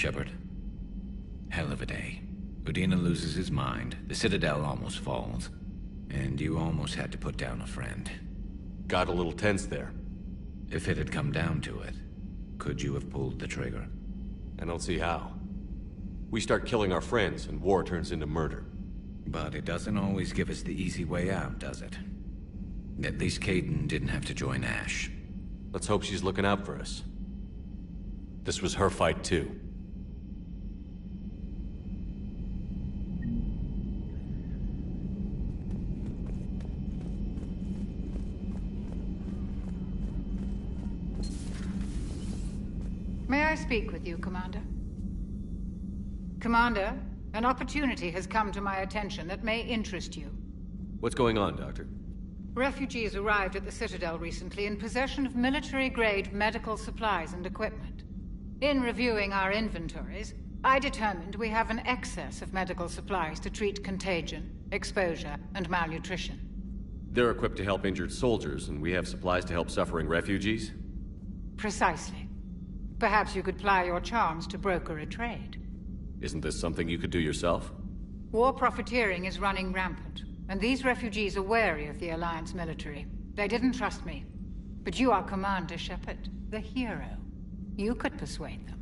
Shepard, hell of a day. Udina loses his mind, the Citadel almost falls, and you almost had to put down a friend. Got a little tense there. If it had come down to it, could you have pulled the trigger? I don't see how. We start killing our friends, and war turns into murder. But it doesn't always give us the easy way out, does it? At least Kaidan didn't have to join Ash. Let's hope she's looking out for us. This was her fight, too. May I speak with you, Commander? Commander, an opportunity has come to my attention that may interest you. What's going on, Doctor? Refugees arrived at the Citadel recently in possession of military-grade medical supplies and equipment. In reviewing our inventories, I determined we have an excess of medical supplies to treat contagion, exposure, and malnutrition. They're equipped to help injured soldiers, and we have supplies to help suffering refugees? Precisely. Perhaps you could ply your charms to broker a trade. Isn't this something you could do yourself? War profiteering is running rampant, and these refugees are wary of the Alliance military. They didn't trust me. But you are Commander Shepard, the hero. You could persuade them.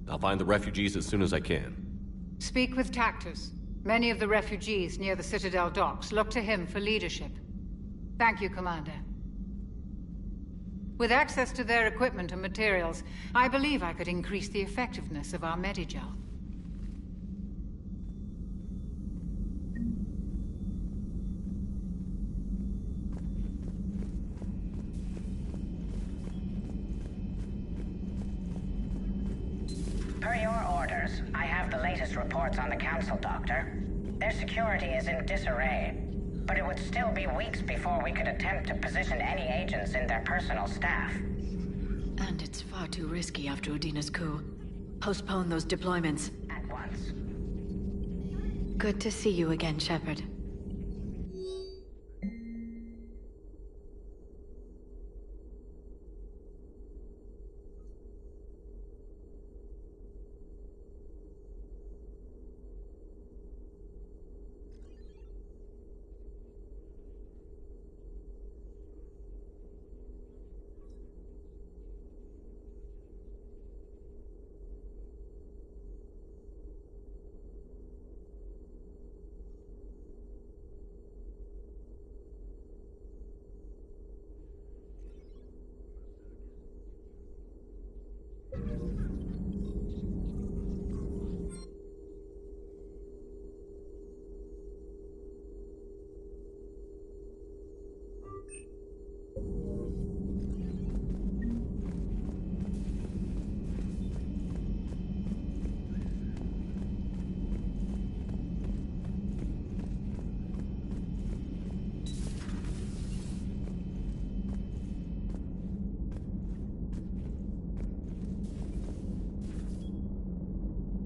I'll find the refugees as soon as I can. Speak with Tactus. Many of the refugees near the Citadel docks look to him for leadership. Thank you, Commander. With access to their equipment and materials, I believe I could increase the effectiveness of our Medigel. Per your orders, I have the latest reports on the Council, Doctor. Their security is in disarray, but it would still be weeks before we could attempt to position any agents in their personal staff. And it's far too risky after Udina's coup. Postpone those deployments. At once. Good to see you again, Shepard.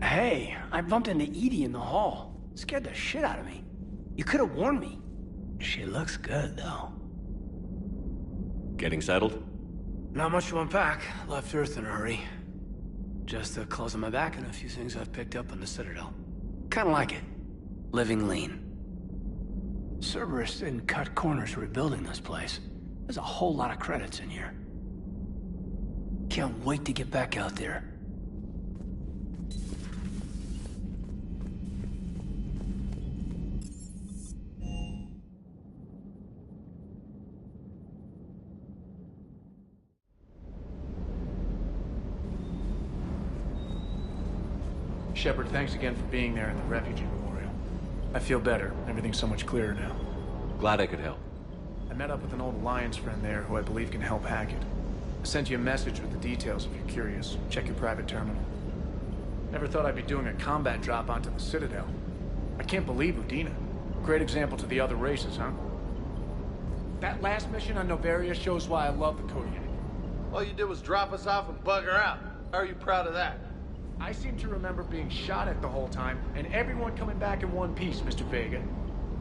Hey, I bumped into Edie in the hall. Scared the shit out of me. You could have warned me. She looks good, though. Getting settled? Not much to unpack. Left Earth in a hurry. Just the clothes on my back and a few things I've picked up on the Citadel. Kinda like it. Living lean. Cerberus didn't cut corners rebuilding this place. There's a whole lot of credits in here. Can't wait to get back out there. Shepard, thanks again for being there at the Refugee Memorial. I feel better. Everything's so much clearer now. Glad I could help. I met up with an old Alliance friend there who I believe can help hack it. I sent you a message with the details if you're curious. Check your private terminal. Never thought I'd be doing a combat drop onto the Citadel. I can't believe Udina. Great example to the other races, huh? That last mission on Novaria shows why I love the Kodiak. All you did was drop us off and bugger out. How are you proud of that? I seem to remember being shot at the whole time, and everyone coming back in one piece, Mr. Vega.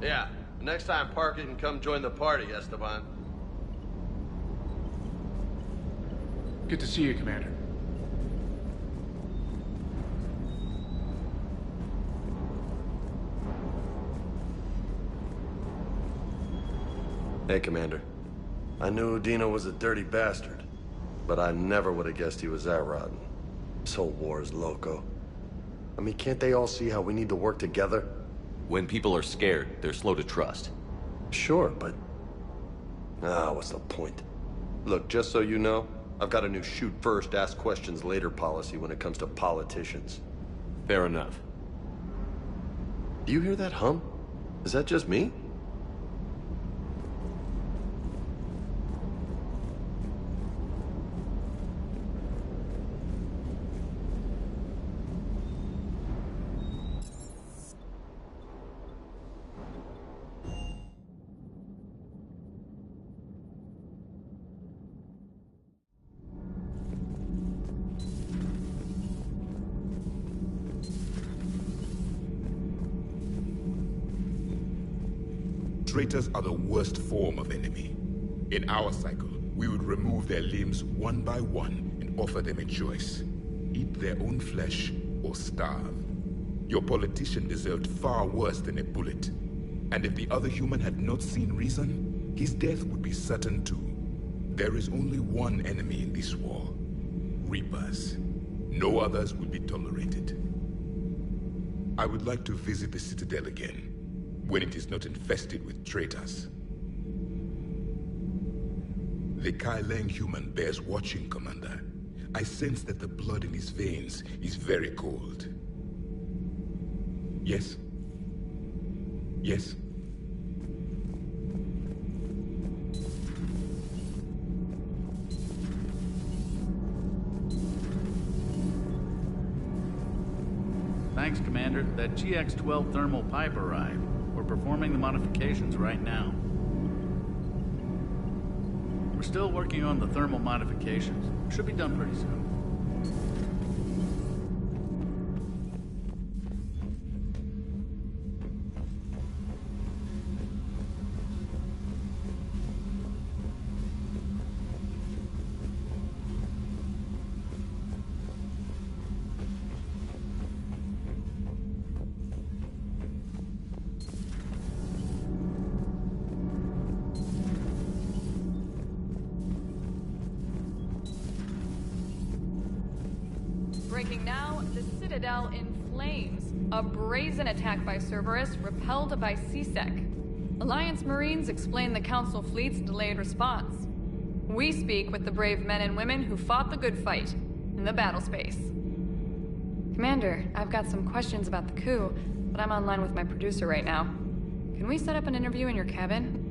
Yeah, next time park it and come join the party, Esteban. Good to see you, Commander. Hey, Commander. I knew Udina was a dirty bastard, but I never would have guessed he was that rotten. This whole war is loco. I mean, can't they all see how we need to work together? When people are scared, they're slow to trust. Sure, but... what's the point? Look, just so you know, I've got a new shoot first, ask questions later policy when it comes to politicians. Fair enough. Do you hear that hum? Is that just me? Traitors are the worst form of enemy. In our cycle, we would remove their limbs one by one and offer them a choice. Eat their own flesh or starve. Your politician deserved far worse than a bullet. And if the other human had not seen reason, his death would be certain too. There is only one enemy in this war. Reapers. No others will be tolerated. I would like to visit the Citadel again, when it is not infested with traitors. The Kai Leng human bears watching, Commander. I sense that the blood in his veins is very cold. Yes? Yes? Thanks, Commander. That GX-12 thermal pipe arrived. We're performing the modifications right now. We're still working on the thermal modifications. Should be done pretty soon. Breaking now, the Citadel in flames. A brazen attack by Cerberus, repelled by CSEC. Alliance Marines explain the Council fleet's delayed response. We speak with the brave men and women who fought the good fight in the battle space. Commander, I've got some questions about the coup, but I'm online with my producer right now. Can we set up an interview in your cabin?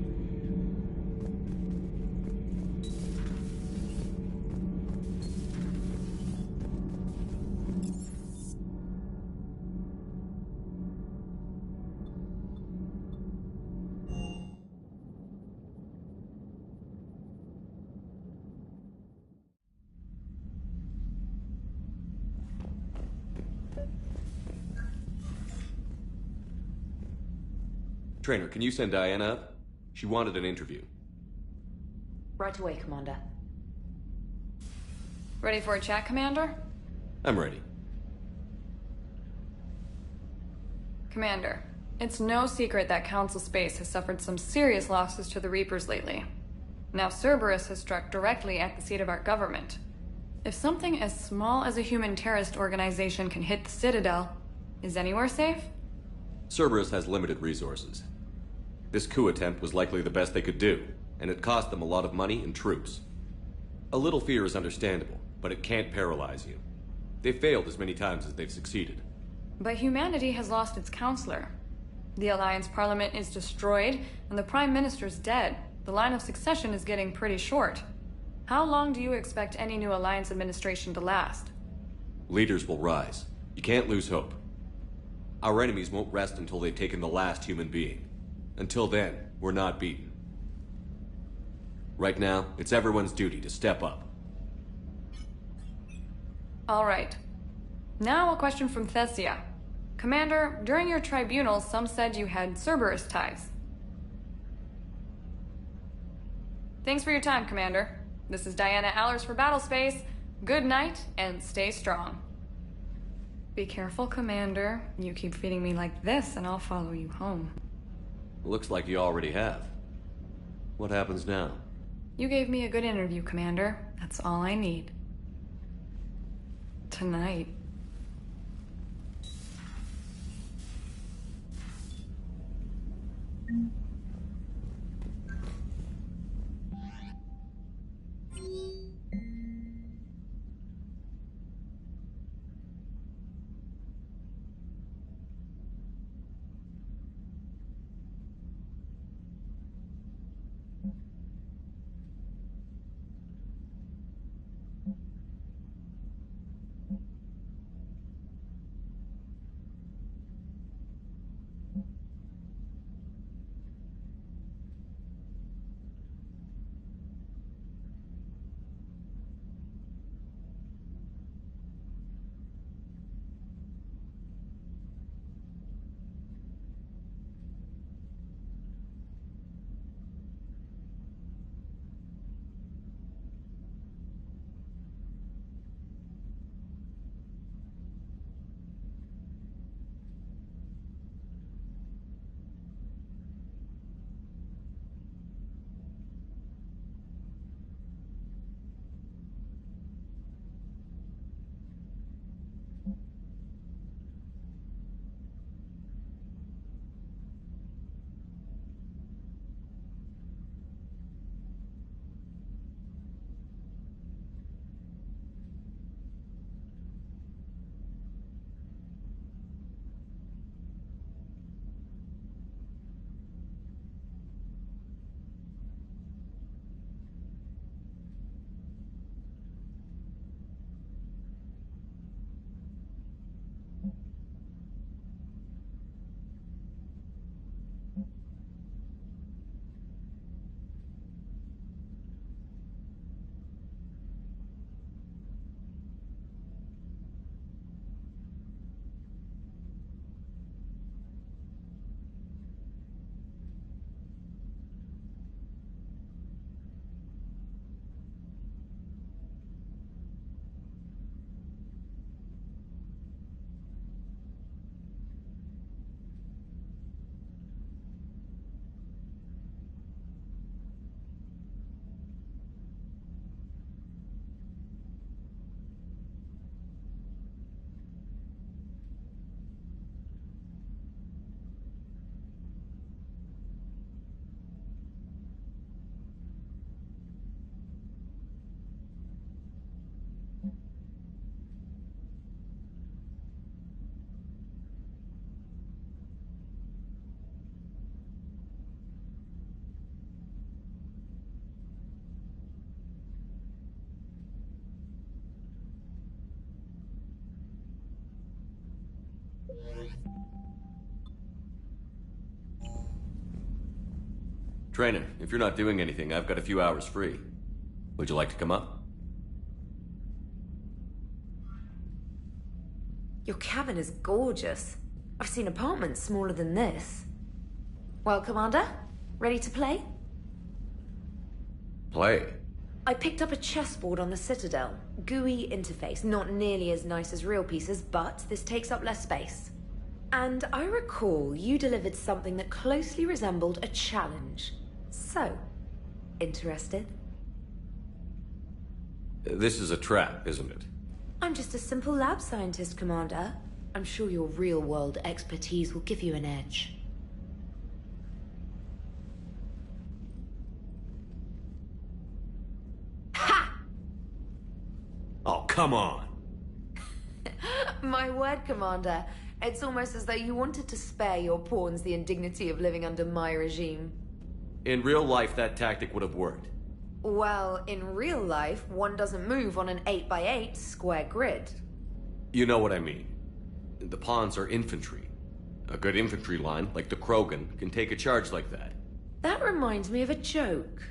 Trainer, can you send Diana up? She wanted an interview. Right away, Commander. Ready for a chat, Commander? I'm ready. Commander, it's no secret that Council Space has suffered some serious losses to the Reapers lately. Now Cerberus has struck directly at the seat of our government. If something as small as a human terrorist organization can hit the Citadel, is anywhere safe? Cerberus has limited resources. This coup attempt was likely the best they could do, and it cost them a lot of money and troops. A little fear is understandable, but it can't paralyze you. They've failed as many times as they've succeeded. But humanity has lost its counselor. The Alliance Parliament is destroyed, and the Prime Minister's dead. The line of succession is getting pretty short. How long do you expect any new Alliance administration to last? Leaders will rise. You can't lose hope. Our enemies won't rest until they've taken the last human being. Until then, we're not beaten. Right now, it's everyone's duty to step up. All right. Now a question from Thessia. Commander, during your tribunal, some said you had Cerberus ties. Thanks for your time, Commander. This is Diana Allers for Battlespace. Good night, and stay strong. Be careful, Commander. You keep feeding me like this, and I'll follow you home. Looks like you already have. What happens now? You gave me a good interview, Commander. That's all I need. Tonight. Trainer, if you're not doing anything, I've got a few hours free. Would you like to come up? Your cabin is gorgeous. I've seen apartments smaller than this. Well, Commander, ready to play? Play? I picked up a chessboard on the Citadel. GUI interface, not nearly as nice as real pieces, but this takes up less space. And I recall you delivered something that closely resembled a challenge. So, interested? This is a trap, isn't it? I'm just a simple lab scientist, Commander. I'm sure your real-world expertise will give you an edge. Ha! Oh, come on! My word, Commander. It's almost as though you wanted to spare your pawns the indignity of living under my regime. In real life, that tactic would have worked. Well, in real life, one doesn't move on an 8x8 square grid. You know what I mean. The pawns are infantry. A good infantry line, like the Krogan, can take a charge like that. That reminds me of a joke.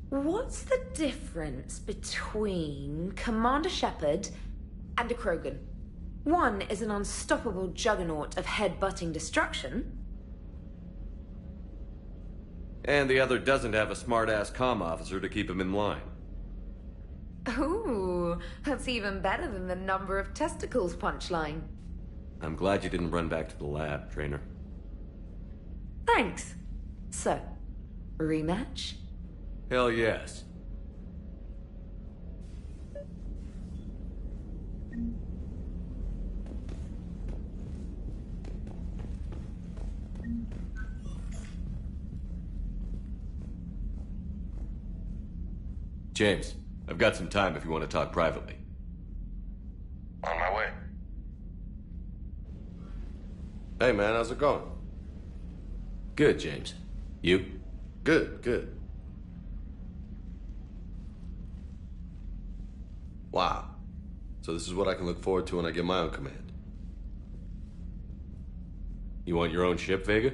What's the difference between Commander Shepard and a Krogan? One is an unstoppable juggernaut of head-butting destruction. And the other doesn't have a smart-ass comm officer to keep him in line. Ooh, that's even better than the number of testicles punchline. I'm glad you didn't run back to the lab, Trainer. Thanks. So, Rematch? Hell yes. James, I've got some time if you want to talk privately. On my way. Hey man, how's it going? Good, James. You? Good, good. Wow. So this is what I can look forward to when I get my own command. You want your own ship, Vega?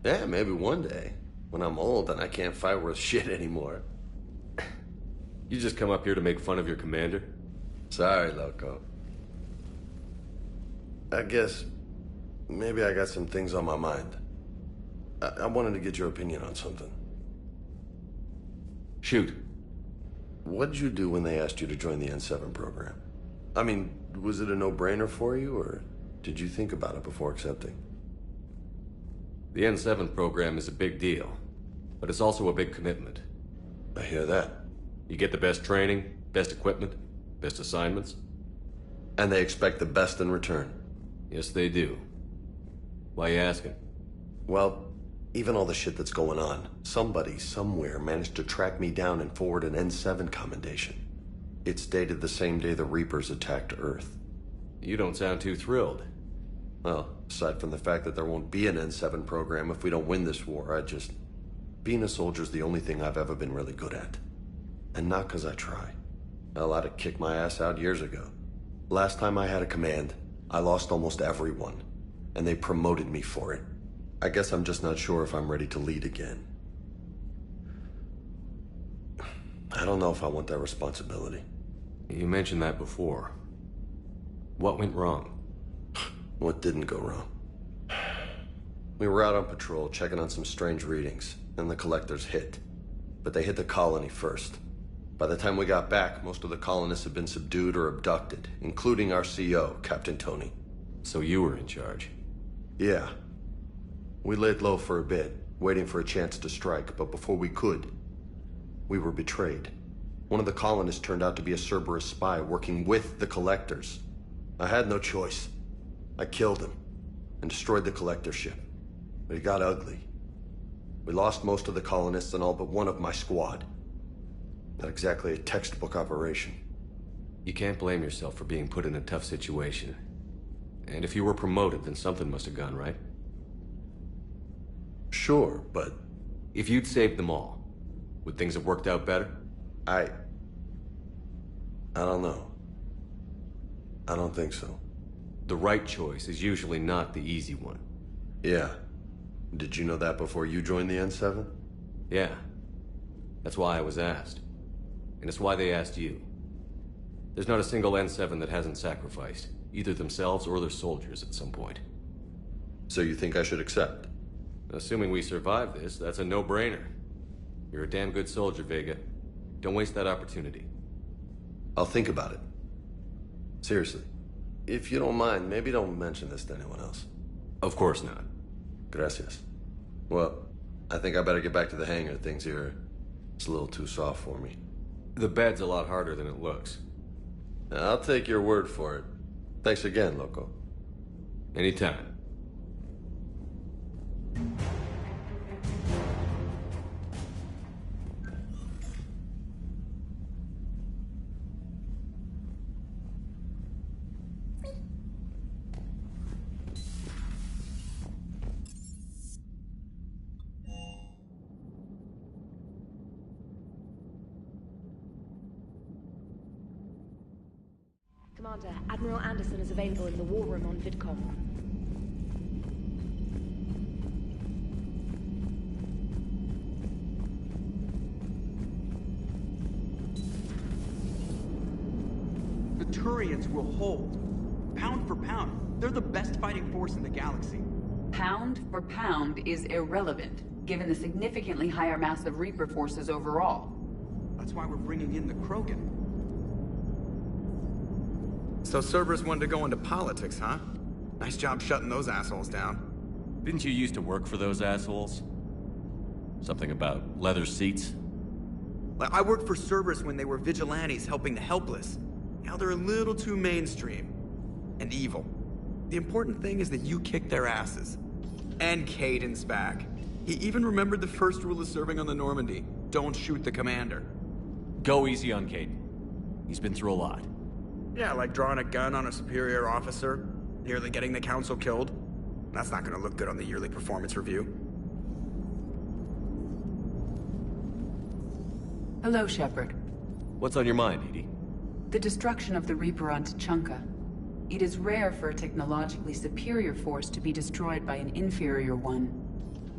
Yeah, maybe one day. When I'm old and I can't fight worth shit anymore. You just come up here to make fun of your commander? Sorry, Loco. I guess maybe I got some things on my mind. I wanted to get your opinion on something. Shoot. What did you do when they asked you to join the N7 program? I mean, was it a no-brainer for you, or did you think about it before accepting? The N7 program is a big deal, but it's also a big commitment. I hear that. You get the best training, best equipment, best assignments. And they expect the best in return. Yes, they do. Why you asking? Well, even all the shit that's going on, somebody somewhere managed to track me down and forward an N7 commendation. It's dated the same day the Reapers attacked Earth. You don't sound too thrilled. Well, aside from the fact that there won't be an N7 program if we don't win this war, being a soldier's the only thing I've ever been really good at. And not because I try. Hell, I'd have kicked my ass out years ago. Last time I had a command, I lost almost everyone. And they promoted me for it. I guess I'm just not sure if I'm ready to lead again. I don't know if I want that responsibility. You mentioned that before. What went wrong? What didn't go wrong? We were out on patrol, checking on some strange readings, and the collectors hit. But they hit the colony first. By the time we got back, most of the colonists had been subdued or abducted, including our CO, Captain Tony. So you were in charge? Yeah. We laid low for a bit, waiting for a chance to strike, but before we could, we were betrayed. One of the colonists turned out to be a Cerberus spy working with the collectors. I had no choice. I killed him and destroyed the collector ship. But it got ugly. We lost most of the colonists and all but one of my squad. Not exactly a textbook operation. You can't blame yourself for being put in a tough situation. And if you were promoted, then something must have gone right. Sure, but... If you'd saved them all, would things have worked out better? I don't know. I don't think so. The right choice is usually not the easy one. Yeah. Did you know that before you joined the N7? Yeah. That's why I was asked. And it's why they asked you. There's not a single N7 that hasn't sacrificed, either themselves or their soldiers at some point. So you think I should accept? Assuming we survive this, that's a no-brainer. You're a damn good soldier, Vega. Don't waste that opportunity. I'll think about it. Seriously. If you don't mind, maybe don't mention this to anyone else. Of course not. Gracias. Well, I think I better get back to the hangar. Things here, it's a little too soft for me. The bed's a lot harder than it looks. I'll take your word for it. Thanks again, Loco. Anytime. Commander, Admiral Anderson is available in the war room on VidCom. The Turians will hold. Pound for pound, they're the best fighting force in the galaxy. Pound for pound is irrelevant, given the significantly higher mass of Reaper forces overall. That's why we're bringing in the Krogan. So Cerberus wanted to go into politics, huh? Nice job shutting those assholes down. Didn't you used to work for those assholes? Something about leather seats? I worked for Cerberus when they were vigilantes helping the helpless. Now they're a little too mainstream. And evil. The important thing is that you kicked their asses. And Caden's back. He even remembered the first rule of serving on the Normandy. Don't shoot the commander. Go easy on Caden. He's been through a lot. Yeah, like drawing a gun on a superior officer, nearly getting the council killed. That's not gonna look good on the yearly performance review. Hello, Shepard. What's on your mind, Edie? The destruction of the Reaper on Tuchanka. It is rare for a technologically superior force to be destroyed by an inferior one.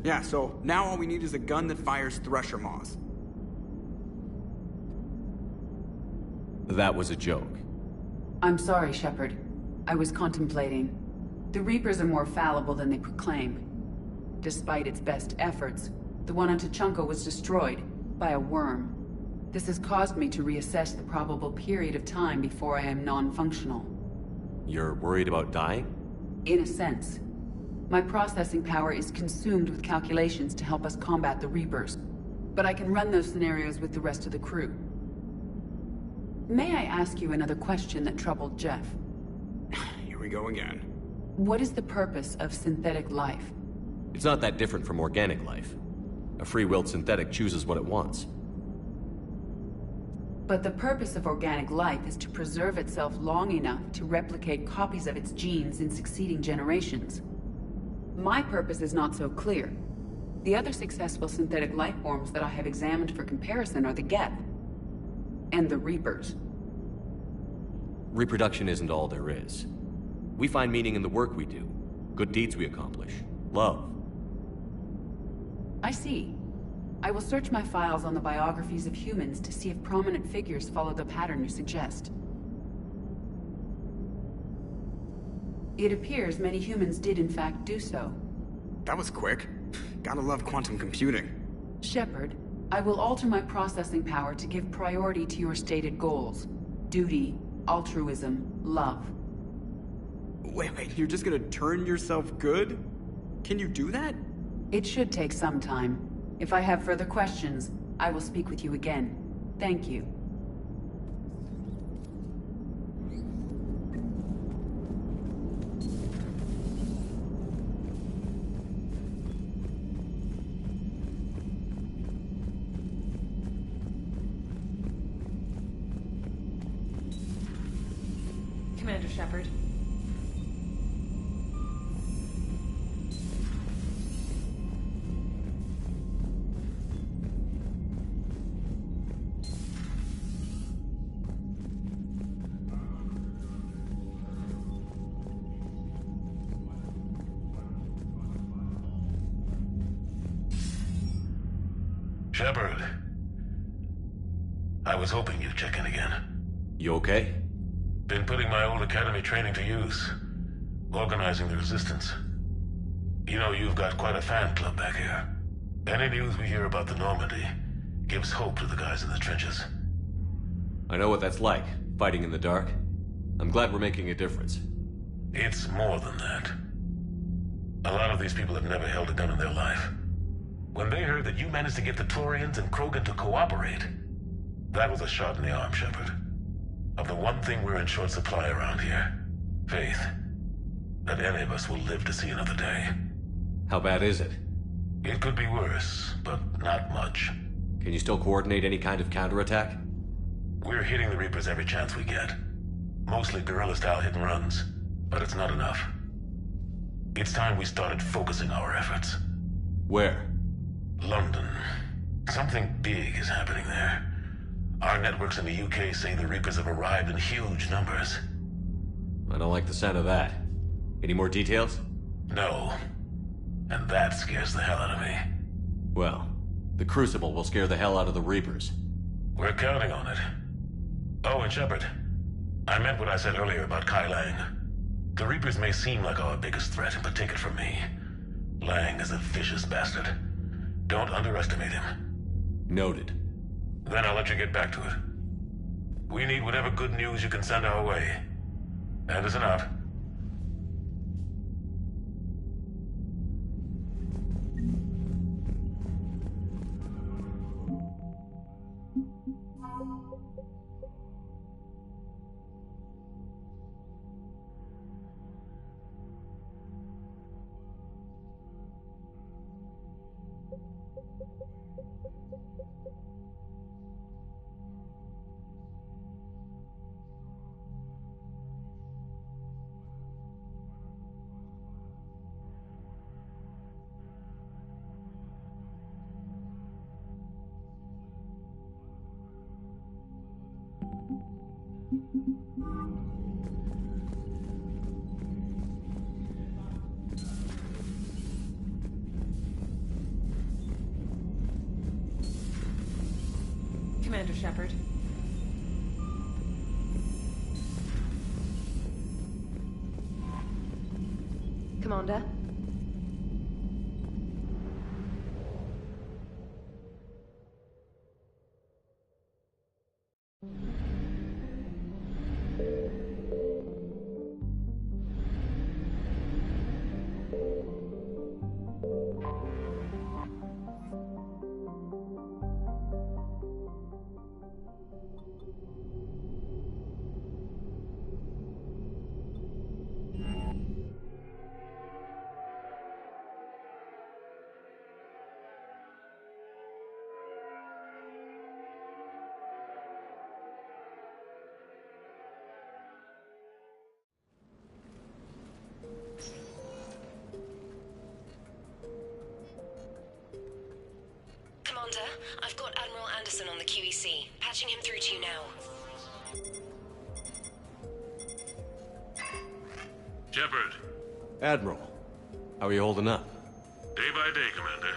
Yeah, so now all we need is a gun that fires Thresher Maws. That was a joke. I'm sorry, Shepard. I was contemplating. The Reapers are more fallible than they proclaim. Despite its best efforts, the one on Tuchanka was destroyed by a worm. This has caused me to reassess the probable period of time before I am non-functional. You're worried about dying? In a sense. My processing power is consumed with calculations to help us combat the Reapers. But I can run those scenarios with the rest of the crew. May I ask you another question that troubled Jeff? Here we go again. What is the purpose of synthetic life? It's not that different from organic life. A free-willed synthetic chooses what it wants. But the purpose of organic life is to preserve itself long enough to replicate copies of its genes in succeeding generations. My purpose is not so clear. The other successful synthetic life forms that I have examined for comparison are the Geth and the Reapers. Reproduction isn't all there is. We find meaning in the work we do, good deeds we accomplish, love. I see. I will search my files on the biographies of humans to see if prominent figures follow the pattern you suggest. It appears many humans did in fact do so. That was quick. Gotta love quantum computing. Shepard, I will alter my processing power to give priority to your stated goals. Duty, altruism, love. Wait, you're just gonna turn yourself good? Can you do that? It should take some time. If I have further questions, I will speak with you again. Thank you. Commander Shepard. Shepard. I was hoping you'd check in again. You okay? Been putting my old academy training to use. Organizing the resistance. You know, you've got quite a fan club back here. Any news we hear about the Normandy gives hope to the guys in the trenches. I know what that's like, fighting in the dark. I'm glad we're making a difference. It's more than that. A lot of these people have never held a gun in their life. When they heard that you managed to get the Turians and Krogan to cooperate, that was a shot in the arm, Shepard. Of the one thing we're in short supply around here, faith. That any of us will live to see another day. How bad is it? It could be worse, but not much. Can you still coordinate any kind of counterattack? We're hitting the Reapers every chance we get. Mostly guerrilla-style hit-and-runs, but it's not enough. It's time we started focusing our efforts. Where? London. Something big is happening there. Our networks in the UK say the Reapers have arrived in huge numbers. I don't like the sound of that. Any more details? No. And that scares the hell out of me. Well, the Crucible will scare the hell out of the Reapers. We're counting on it. Oh, and Shepard, I meant what I said earlier about Kai Lang. The Reapers may seem like our biggest threat, but take it from me. Lang is a vicious bastard. Don't underestimate him. Noted. Then I'll let you get back to it. We need whatever good news you can send our way. Anderson out. Commander Shepard. Commander? Commander, I've got Admiral Anderson on the QEC. Patching him through to you now. Shepard. Admiral, how are you holding up? Day by day, Commander.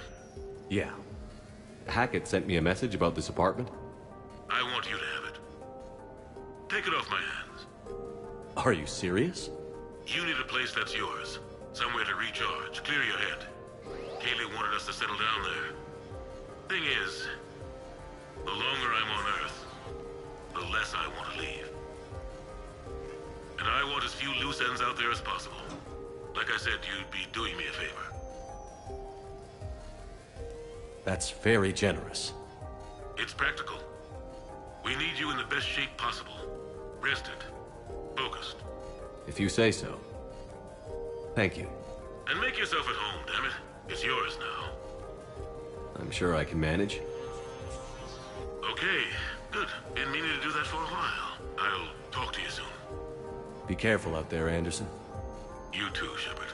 Yeah. Hackett sent me a message about this apartment. I want you to have it. Take it off my hands. Are you serious? You need a place that's yours. Somewhere to recharge, clear your head. Kaylee wanted us to settle down there. Thing is, the longer I'm on Earth, the less I want to leave. And I want as few loose ends out there as possible. Like I said, you'd be doing me a favor. That's very generous. It's practical. We need you in the best shape possible. Rested. Focused. If you say so. Thank you. And make yourself at home, damn it. It's yours now. I'm sure I can manage. Okay, good. Been meaning to do that for a while. I'll talk to you soon. Be careful out there, Anderson. You too, Shepard.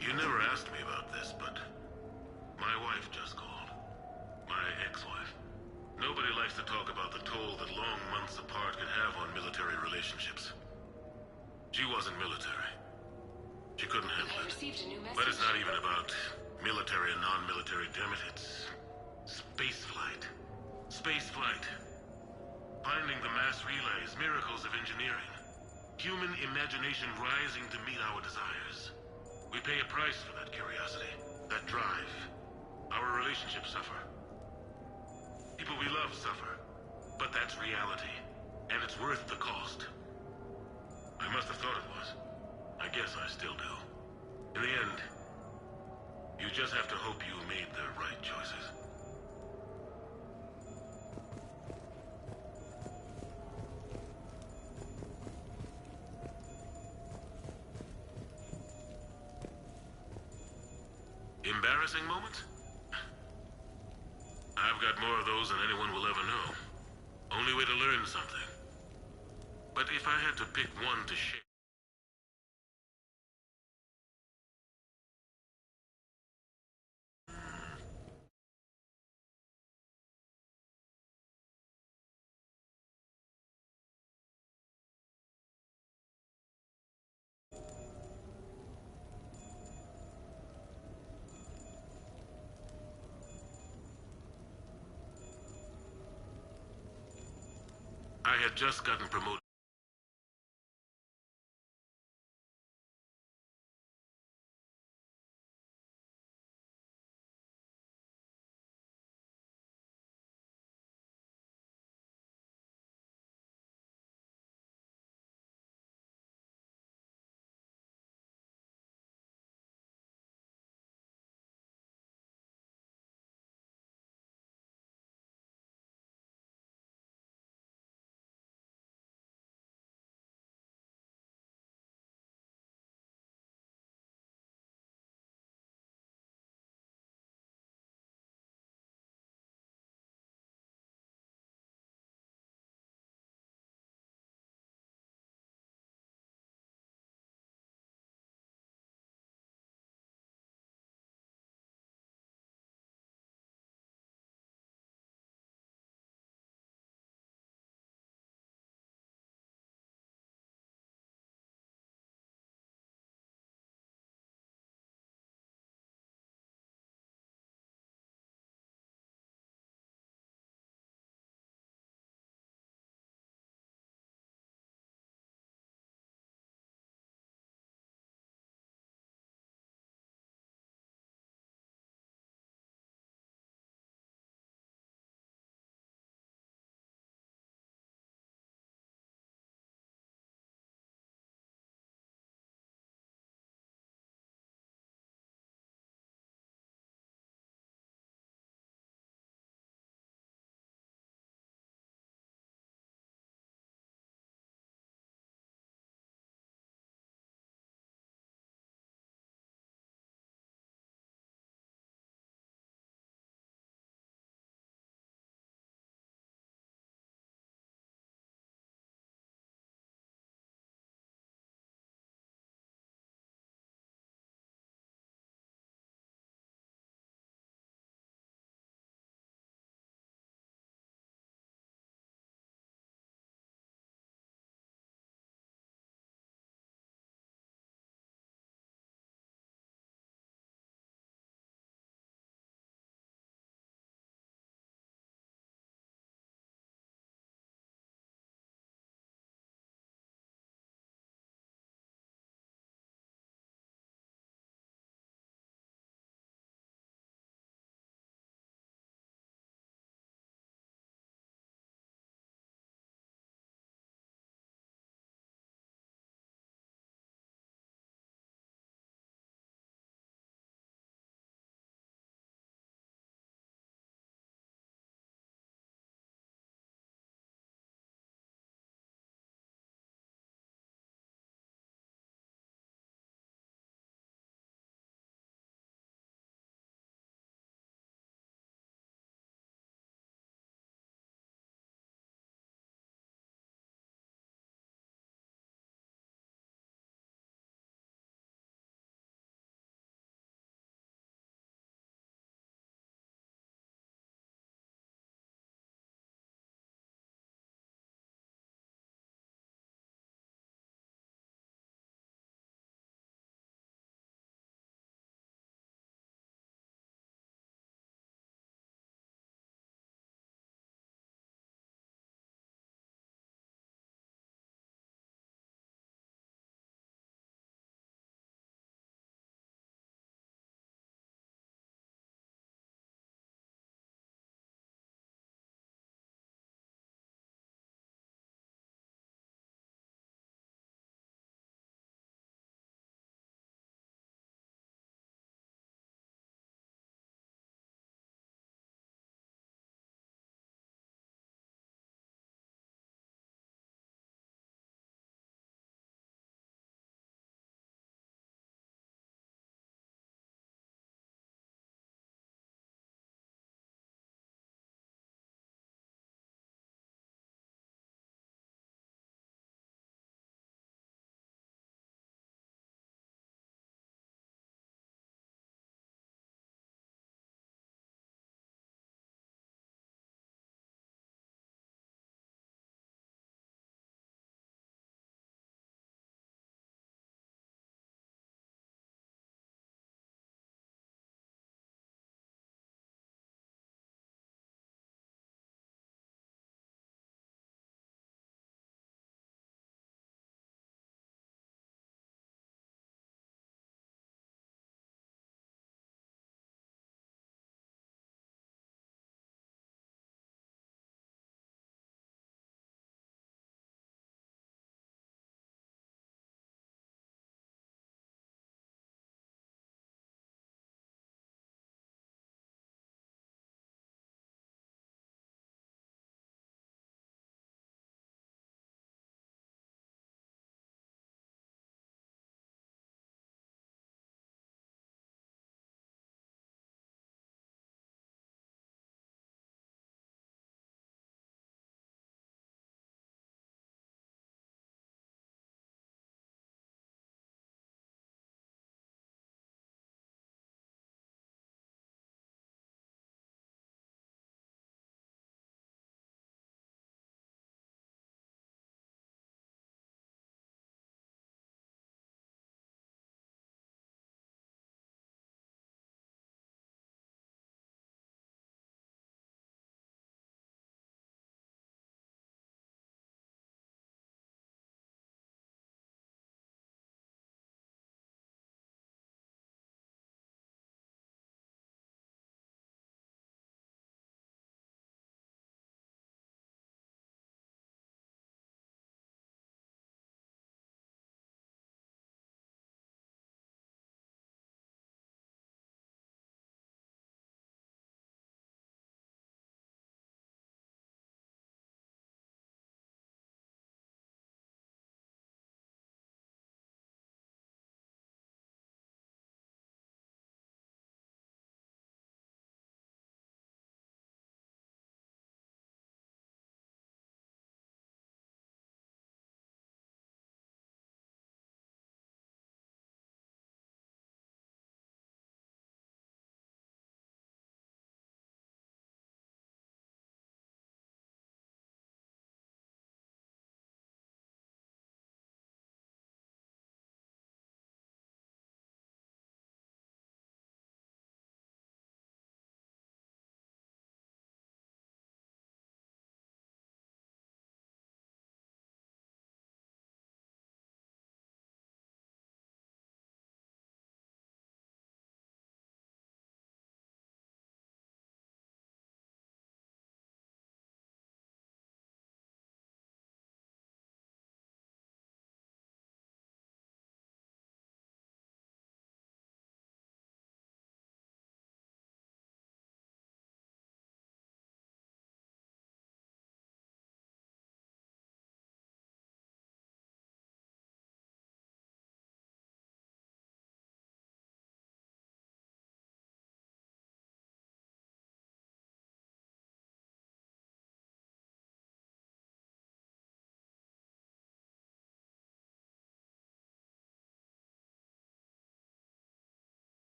You never asked me about this, but my wife just called. My ex-wife. Nobody likes to talk about the toll that long months apart can have on military relationships. She wasn't military. She couldn't handle it. But it's not even about military and non-military, damn it. It's space flight. Space flight. Finding the mass relays, miracles of engineering. Human imagination rising to meet our desires. We pay a price for that curiosity, that drive. Our relationships suffer. People we love suffer. But that's reality. And it's worth the cost. I must have thought it was. I guess I still do. In the end, you just have to hope you made the right choices. Embarrassing moments? I've got more of those than anyone will ever know. Only way to learn something. But if I had to pick one to share... I had just gotten promoted.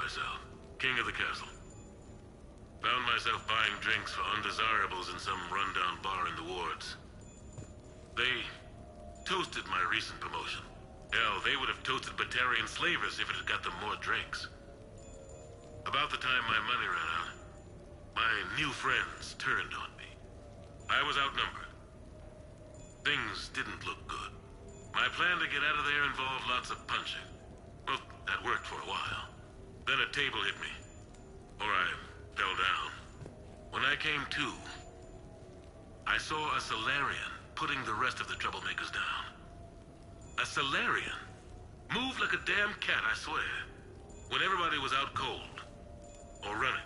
myself, king of the castle. Found myself buying drinks for undesirables in some rundown bar in the wards. They toasted my recent promotion. Hell, they would have toasted Batarian slavers if it had got them more drinks. About the time my money ran out, my new friends turned on me. I was outnumbered. Things didn't look good. My plan to get out of there involved lots of punching. Well, that worked for a while. Then a table hit me. Or I fell down. When I came to, I saw a Solarian putting the rest of the troublemakers down. A Solarian? Moved like a damn cat, I swear. When everybody was out cold. Or running.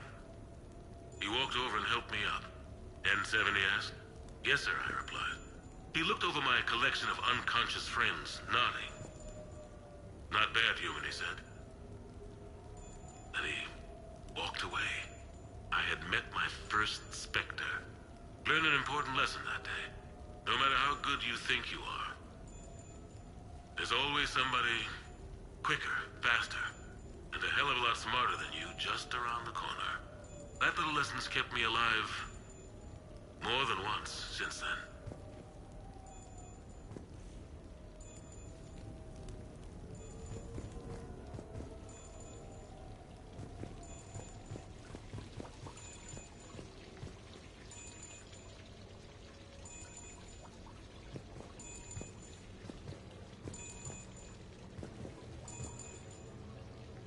He walked over and helped me up. N7, he asked. Yes, sir, I replied. He looked over my collection of unconscious friends, nodding. Not bad, human, he said. Then he walked away. I had met my first Spectre. Learned an important lesson that day. No matter how good you think you are, there's always somebody quicker, faster, and a hell of a lot smarter than you just around the corner. That little lesson's kept me alive more than once since then.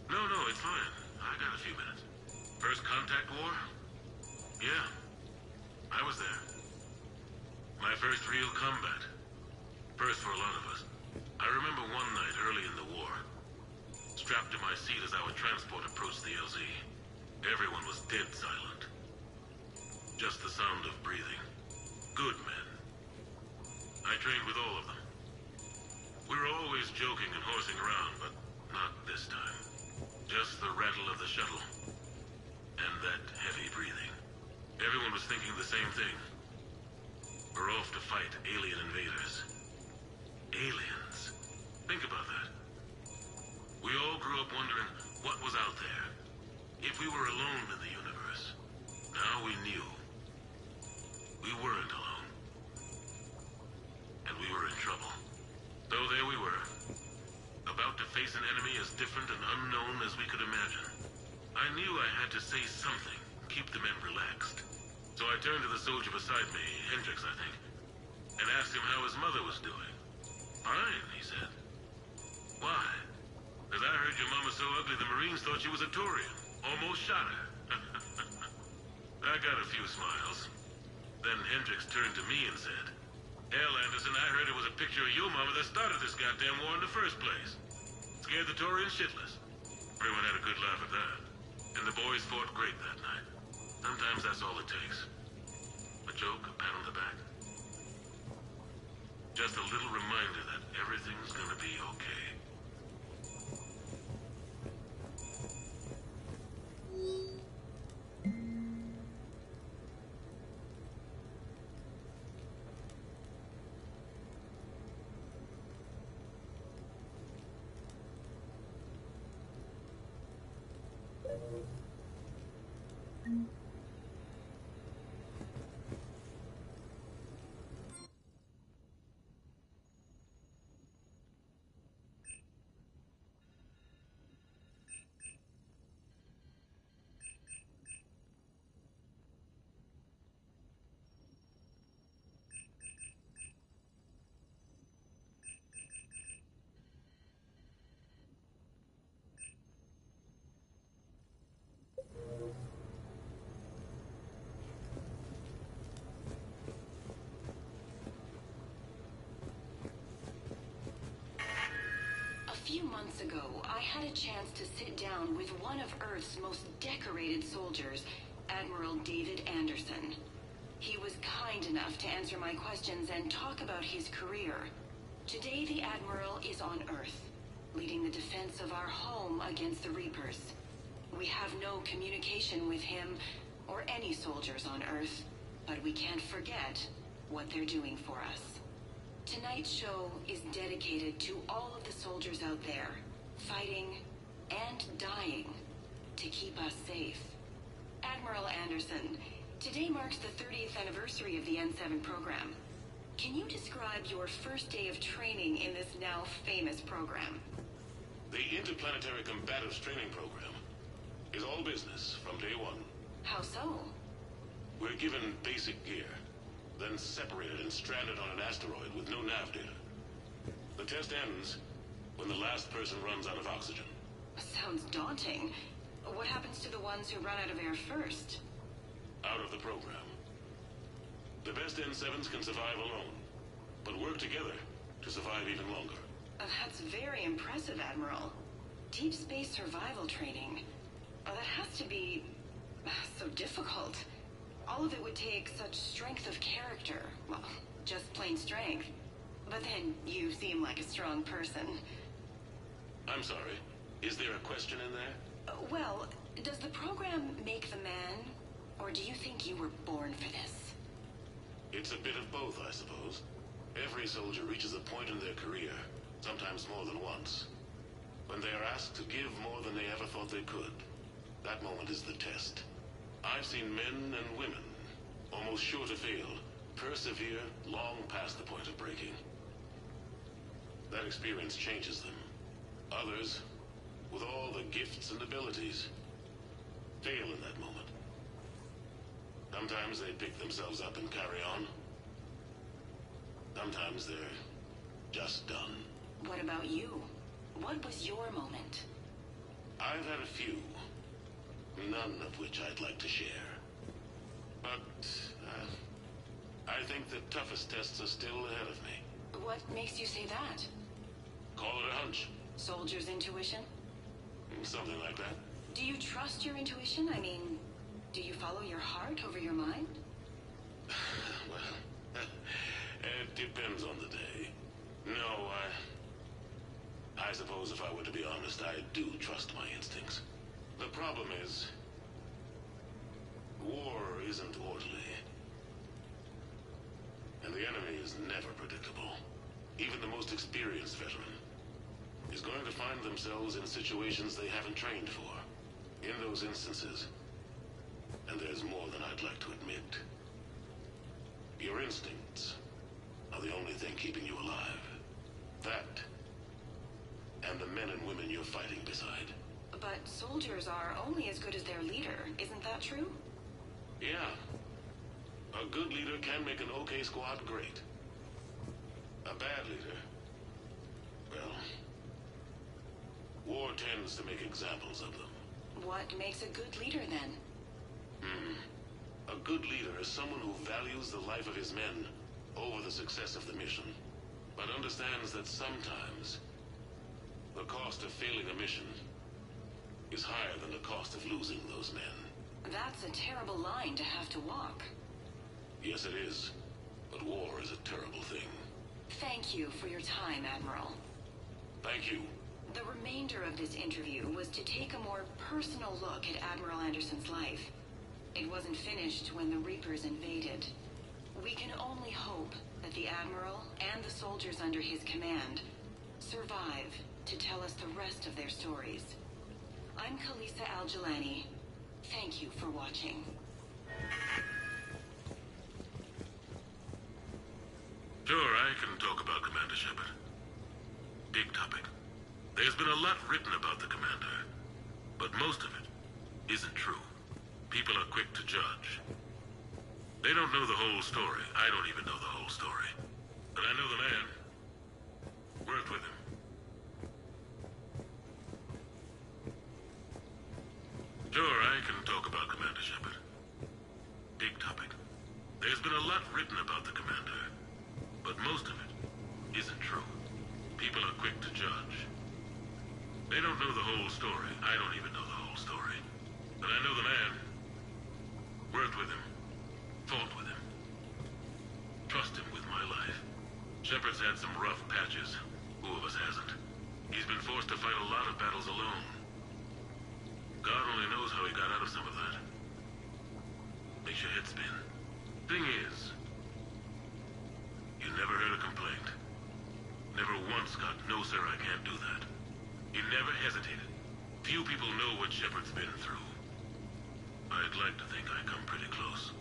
No, it's fine. I got a few minutes. First contact war? Yeah. I was there. My first real combat. First for a lot of us. I remember one night early in the war. Strapped to my seat as our transport approached the LZ. Everyone was dead silent. Just the sound of breathing. Good men. I trained with all of them. We were always joking and horsing around, but not this time. Just the rattle of the shuttle. And that heavy breathing. Everyone was thinking the same thing. We're off to fight alien invaders. Aliens. Think about that. We all grew up wondering what was out there. If we were alone in the universe. Now we knew. We weren't alone. And we were in trouble. So there we were. About to face an enemy as different and unknown as we could imagine. I knew I had to say something, keep the men relaxed. So I turned to the soldier beside me, Hendricks, I think, and asked him how his mother was doing. Fine, he said. Why? Because I heard your mama so ugly the Marines thought she was a Taurian. Almost shot her. I got a few smiles. Then Hendricks turned to me and said, Hell, Anderson, I heard it was a picture of your mama that started this goddamn war in the first place. Scared the Taurians shitless. Everyone had a good laugh at that. And the boys fought great that night. Sometimes that's all it takes. A joke, a pat on the back. Just a little reminder that everything's gonna be okay. A few months ago, I had a chance to sit down with one of Earth's most decorated soldiers, Admiral David Anderson. He was kind enough to answer my questions and talk about his career. Today, the Admiral is on Earth, leading the defense of our home against the Reapers. We have no communication with him or any soldiers on Earth, but we can't forget what they're doing for us. Tonight's show is dedicated to all of the soldiers out there, fighting and dying to keep us safe. Admiral Anderson, today marks the 30th anniversary of the N7 program. Can you describe your first day of training in this now famous program? The Interplanetary Combatives Training Program is all business from day one. How so? We're given basic gear, then separated and stranded on an asteroid with no nav data. The test ends when the last person runs out of oxygen. Sounds daunting. What happens to the ones who run out of air first? Out of the program. The best N7s can survive alone, but work together to survive even longer. That's very impressive, Admiral. Deep space survival training. That has to be so difficult. All of it would take such strength of character. Well, just plain strength. But then you seem like a strong person. I'm sorry. Is there a question in there? Well, does the program make the man, or do you think you were born for this? It's a bit of both, I suppose. Every soldier reaches a point in their career, sometimes more than once, when they are asked to give more than they ever thought they could. That moment is the test. I've seen men and women, almost sure to fail, persevere long past the point of breaking. That experience changes them. Others, with all the gifts and abilities, fail in that moment. Sometimes they pick themselves up and carry on. Sometimes they're just done. What about you? What was your moment? I've had a few, none of which I'd like to share. But, I think the toughest tests are still ahead of me. What makes you say that? Call it a hunch. Soldier's intuition? Something like that. Do you trust your intuition? I mean, do you follow your heart over your mind? Well, it depends on the day. No, I suppose if I were to be honest, I do trust my instincts. The problem is, war isn't orderly. And the enemy is never predictable. Even the most experienced veteran is going to find themselves in situations they haven't trained for. In those instances, and there's more than I'd like to admit, your instincts are the only thing keeping you alive. That, and the men and women you're fighting beside. But soldiers are only as good as their leader, isn't that true? Yeah. A good leader can make an okay squad great. A bad leader, well, war tends to make examples of them. What makes a good leader, then? A good leader is someone who values the life of his men over the success of the mission, but understands that sometimes the cost of failing a mission is higher than the cost of losing those men. That's a terrible line to have to walk. Yes, it is. But war is a terrible thing. Thank you for your time, Admiral. Thank you. The remainder of this interview was to take a more personal look at Admiral Anderson's life. It wasn't finished when the Reapers invaded. We can only hope that the Admiral and the soldiers under his command survive to tell us the rest of their stories. I'm Khalisah Al-Jilani. Thank you for watching. Sure, I can talk about Commander Shepard. Big topic. There's been a lot written about the Commander, but most of it isn't true. People are quick to judge. They don't know the whole story. I don't even know the whole story. But I know the man. Worked with him. Sure, I can talk about Commander Shepard. Big topic. There's been a lot written about the Commander, but most of it isn't true. People are quick to judge. They don't know the whole story. I don't even know the whole story. But I know the man. Worked with him. Fought with him. Trust him with my life. Shepard's had some rough patches. Who of us hasn't? He's been forced to fight a lot of battles alone. God only knows how he got out of some of that. Makes your head spin. Thing is, you never heard a complaint. Never once got, no sir, I can't do that. He never hesitated. Few people know what Shepard's been through. I'd like to think I come pretty close.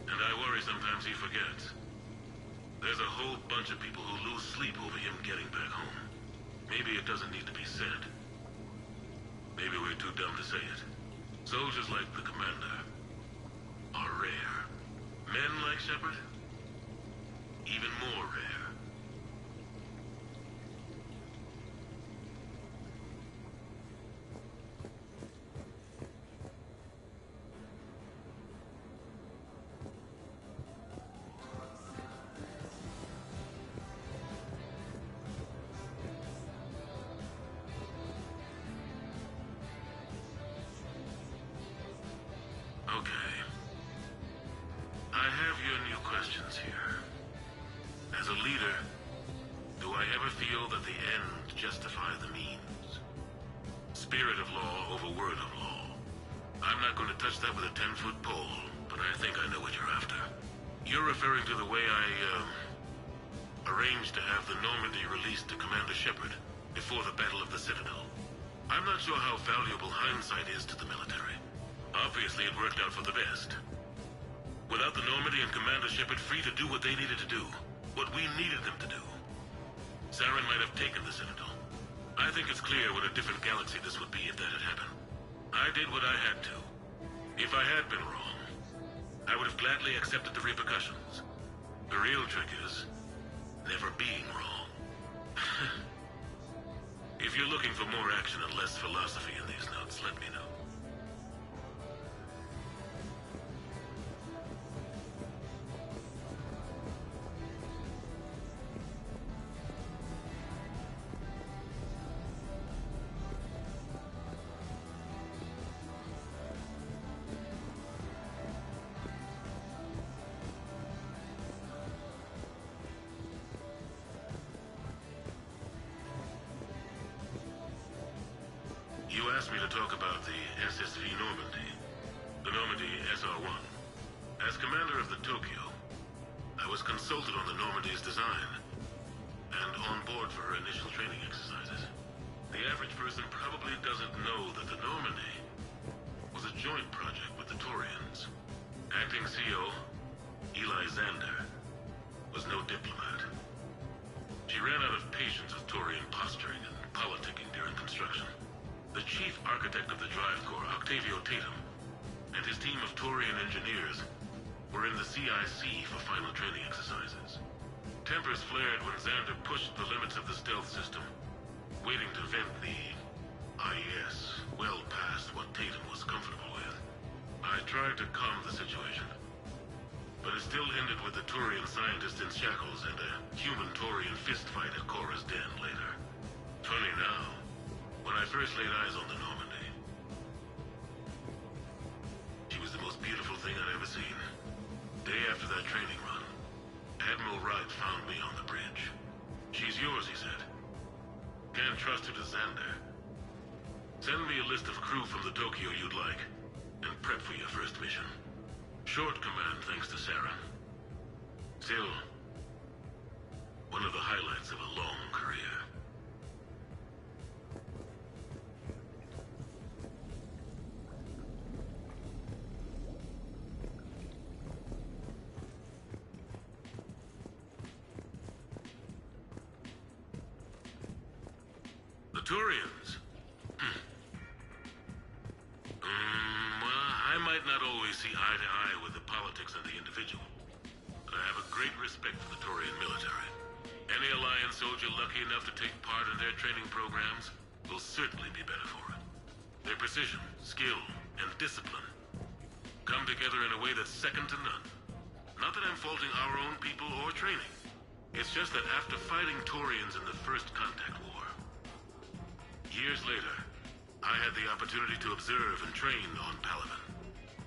And I worry sometimes he forgets. There's a whole bunch of people who lose sleep over him getting back home. Maybe it doesn't need to be said. Maybe we're too dumb to say it. Soldiers like the Commander are rare. Men like Shepard? Even more rare. Okay. I have your new questions here. As a leader, do I ever feel that the end justifies the means? Spirit of law over word of law. I'm not going to touch that with a 10-foot pole, but I think I know what you're after. You're referring to the way I, arranged to have the Normandy released to Commander Shepard before the Battle of the Citadel. I'm not sure how valuable hindsight is to the military. Obviously, it worked out for the best. Without the Normandy and Commander Shepard free to do what they needed to do, what we needed them to do, Saren might have taken the Citadel. I think it's clear what a different galaxy this would be if that had happened. I did what I had to. If I had been wrong, I would have gladly accepted the repercussions. The real trick is never being wrong. If you're looking for more action and less philosophy in these notes, let me know. You asked me to talk about the SSV Normandy, the Normandy SR-1. As commander of the Tokyo, I was consulted on the Normandy's design and on board for her initial training exercises. The average person probably doesn't know that the Normandy was a joint project with the Taurians. Acting CO, Eli Xander, was no diplomat. She ran out of patience with Taurian posturing and politicking during construction. The chief architect of the drive core, Octavio Tatum, and his team of Taurian engineers were in the CIC for final training exercises. Tempers flared when Xander pushed the limits of the stealth system, waiting to vent the IES well past what Tatum was comfortable with. I tried to calm the situation, but it still ended with the Taurian scientist in shackles and a human-Taurian fistfight at Cora's den later. Funny now, when I first laid eyes on the Normandy, she was the most beautiful thing I'd ever seen. Day after that training run, Admiral Wright found me on the bridge. She's yours, he said. Can't trust her to Xander. Send me a list of crew from the Tokyo you'd like, and prep for your first mission. Short command thanks to Saren. Still, one of the highlights of a long career. Turians? Well, I might not always see eye to eye with the politics of the individual, but I have a great respect for the Turian military. Any Alliance soldier lucky enough to take part in their training programs will certainly be better for it. Their precision, skill, and discipline come together in a way that's second to none. Not that I'm faulting our own people or training. It's just that after fighting Turians in the First Contact War, years later, I had the opportunity to observe and train on Palaven.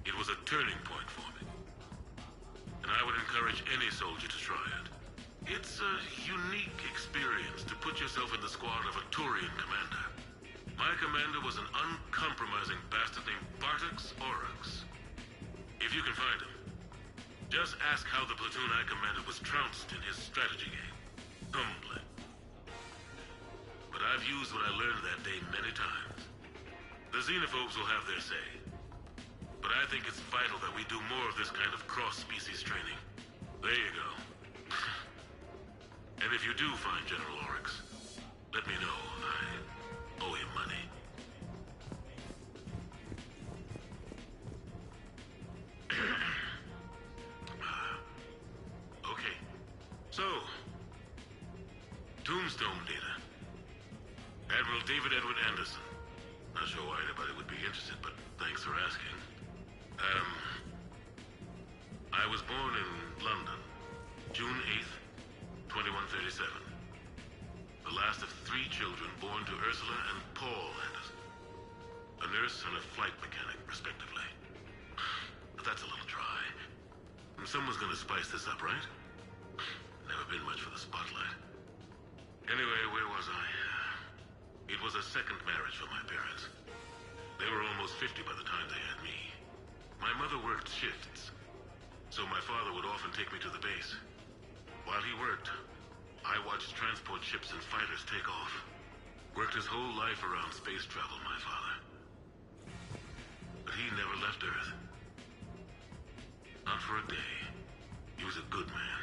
It was a turning point for me. And I would encourage any soldier to try it. It's a unique experience to put yourself in the squad of a Turian commander. My commander was an uncompromising bastard named Bartux Oryx. If you can find him, just ask how the platoon I commanded was trounced in his strategy game. Humbling. But I've used what I learned that day many times. The xenophobes will have their say. But I think it's vital that we do more of this kind of cross-species training. There you go. And if you do find General Oryx, let me know. I owe him money. Okay. So, Tombstone data. Admiral David Edward Anderson. Not sure why anybody would be interested, but thanks for asking. I was born in London, June 8th, 2137. The last of 3 children born to Ursula and Paul Anderson. A nurse and a flight mechanic, respectively. But that's a little dry. Someone's gonna spice this up, right? Never been much for the spotlight. Anyway, where was I? It was a second marriage for my parents. They were almost 50 by the time they had me. My mother worked shifts, so my father would often take me to the base. While he worked, I watched transport ships and fighters take off. Worked his whole life around space travel, my father. But he never left Earth. Not for a day. He was a good man.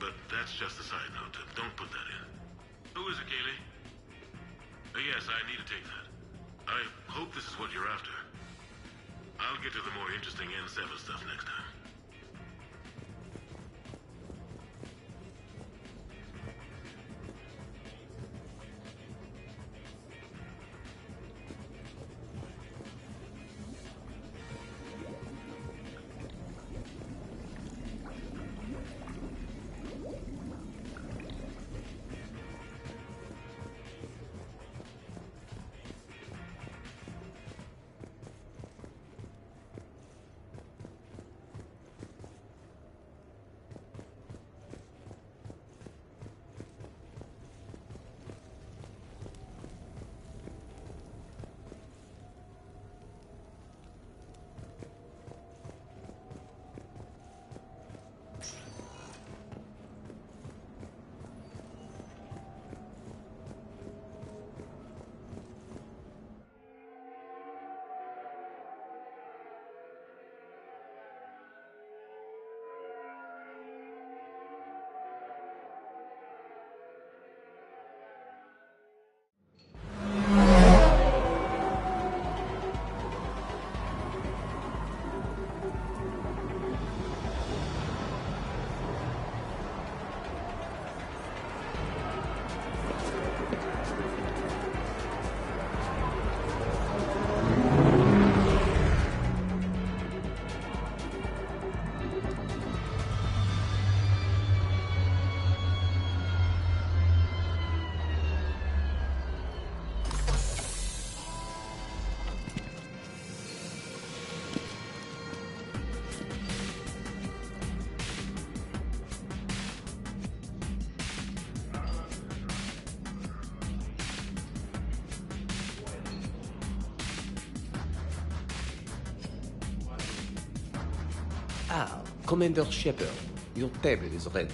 But that's just a side note. Don't put that in. Who is it, Kaylee? Yes, I need to take that. I hope this is what you're after. I'll get to the more interesting N7 stuff next time. Ah, Commander Shepard, your table is ready.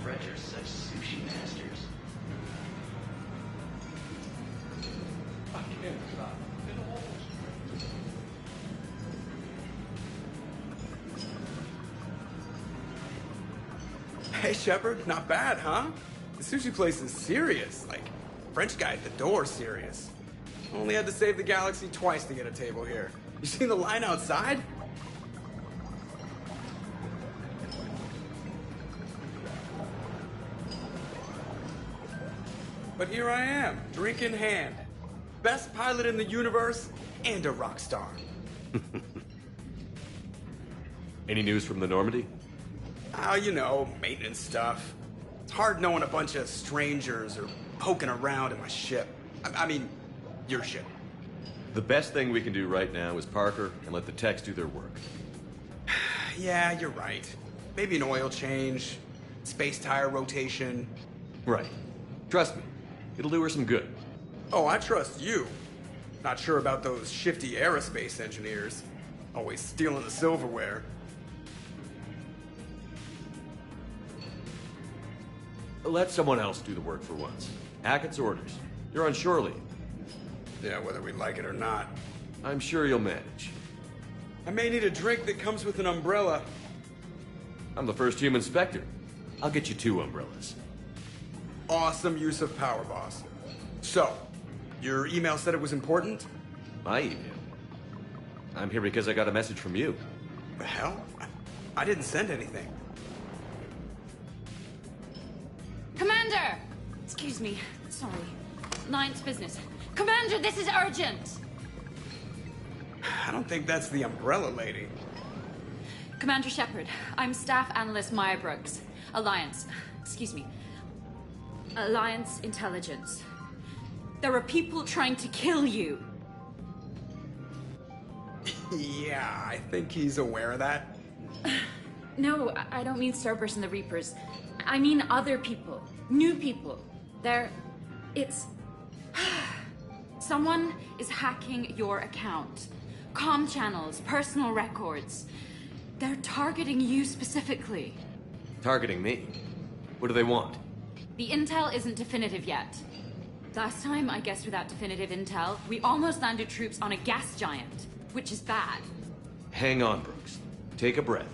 French are such sushi masters. I can't stop. Hey, Shepard, not bad, huh? The sushi place is serious. Like, French guy at the door serious. Only had to save the galaxy twice to get a table here. You seen the line outside? But here I am, drink in hand. Best pilot in the universe and a rock star. Any news from the Normandy? Oh, you know, maintenance stuff. It's hard knowing a bunch of strangers or poking around in my ship. I mean, your ship. The best thing we can do right now is Parker and let the techs do their work. Yeah, you're right. Maybe an oil change, space tire rotation. Right. Trust me, It'll do her some good. Oh, I trust you. Not sure about those shifty aerospace engineers. Always stealing the silverware. Let someone else do the work for once. Hackett's orders. You're on shore leave. Yeah, whether we like it or not. I'm sure you'll manage. I may need a drink that comes with an umbrella. I'm the first human Spectre. I'll get you 2 umbrellas. Awesome use of power, boss. So, your email said it was important? My email? I'm here because I got a message from you. The hell? I didn't send anything. Commander! Excuse me. Sorry. Alliance business. Commander, this is urgent! I don't think that's the umbrella lady. Commander Shepard, I'm Staff Analyst Maya Brooks. Alliance. Excuse me. Alliance Intelligence. There are people trying to kill you. Yeah, I think he's aware of that. No, I don't mean Cerberus and the Reapers. I mean other people. New people. It's... Someone is hacking your account. Comm channels, personal records. They're targeting you specifically. Targeting me? What do they want? The intel isn't definitive yet. Last time, I guess without definitive intel, we almost landed troops on a gas giant, which is bad. Hang on, Brooks. Take a breath.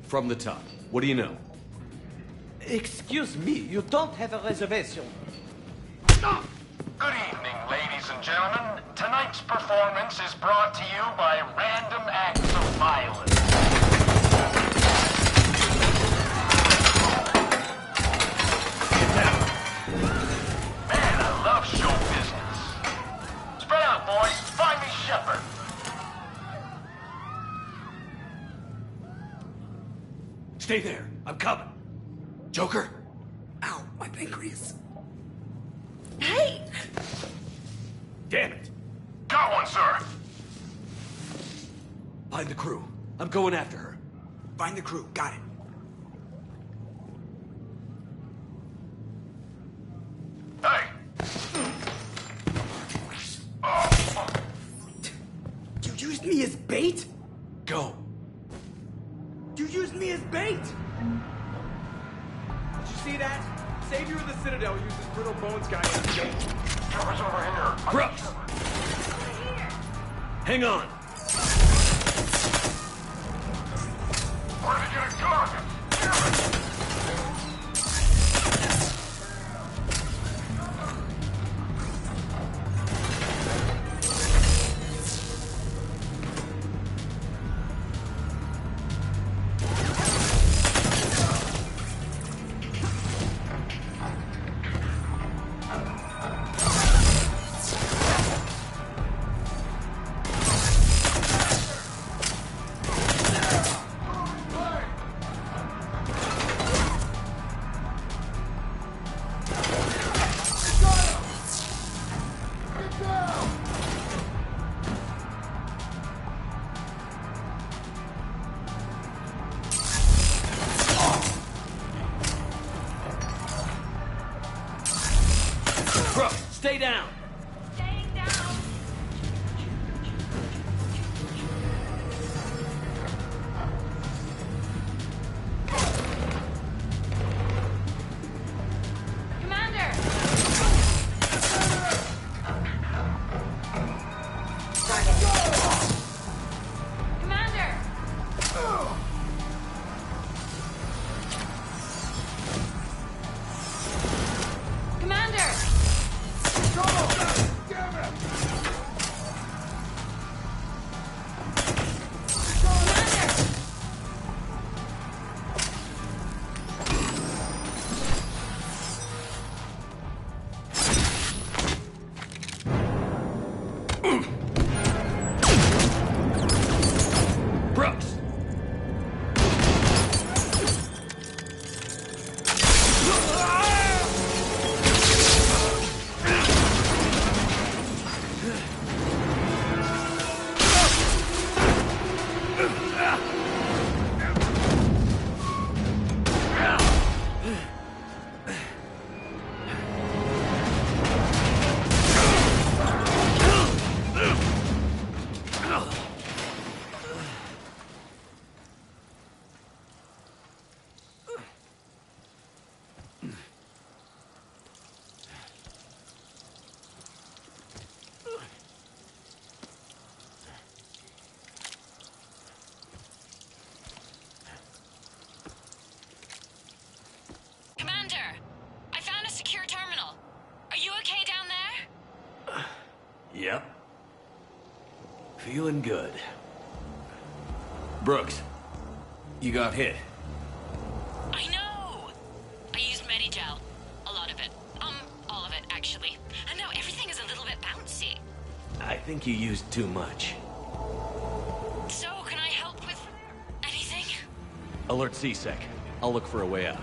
From the top, what do you know? Excuse me, you don't have a reservation. Good evening, ladies and gentlemen. Tonight's performance is brought to you by Random Acts of Violence. Man, I love show business. Spread out, boys. Find me Shepard. Stay there. I'm coming. Joker? Ow, my pancreas. Hey! Damn it. Got one, sir. Find the crew. I'm going after her. Find the crew. Got it. Hey! You used me as bait? Go. You used me as bait! Did you see that? Savior of the Citadel uses brittle bones guy as bait. Trevor's over here. Brooks! Hang on. Where did you get a target? Damn it! Stay down. Staying down. Commander! Commander! Commander! Go! feeling good. Brooks, you got hit. I know! I used Medigel. A lot of it. All of it, actually. And now everything is a little bit bouncy. I think you used too much. So, can I help with anything? Alert C-Sec. I'll look for a way out.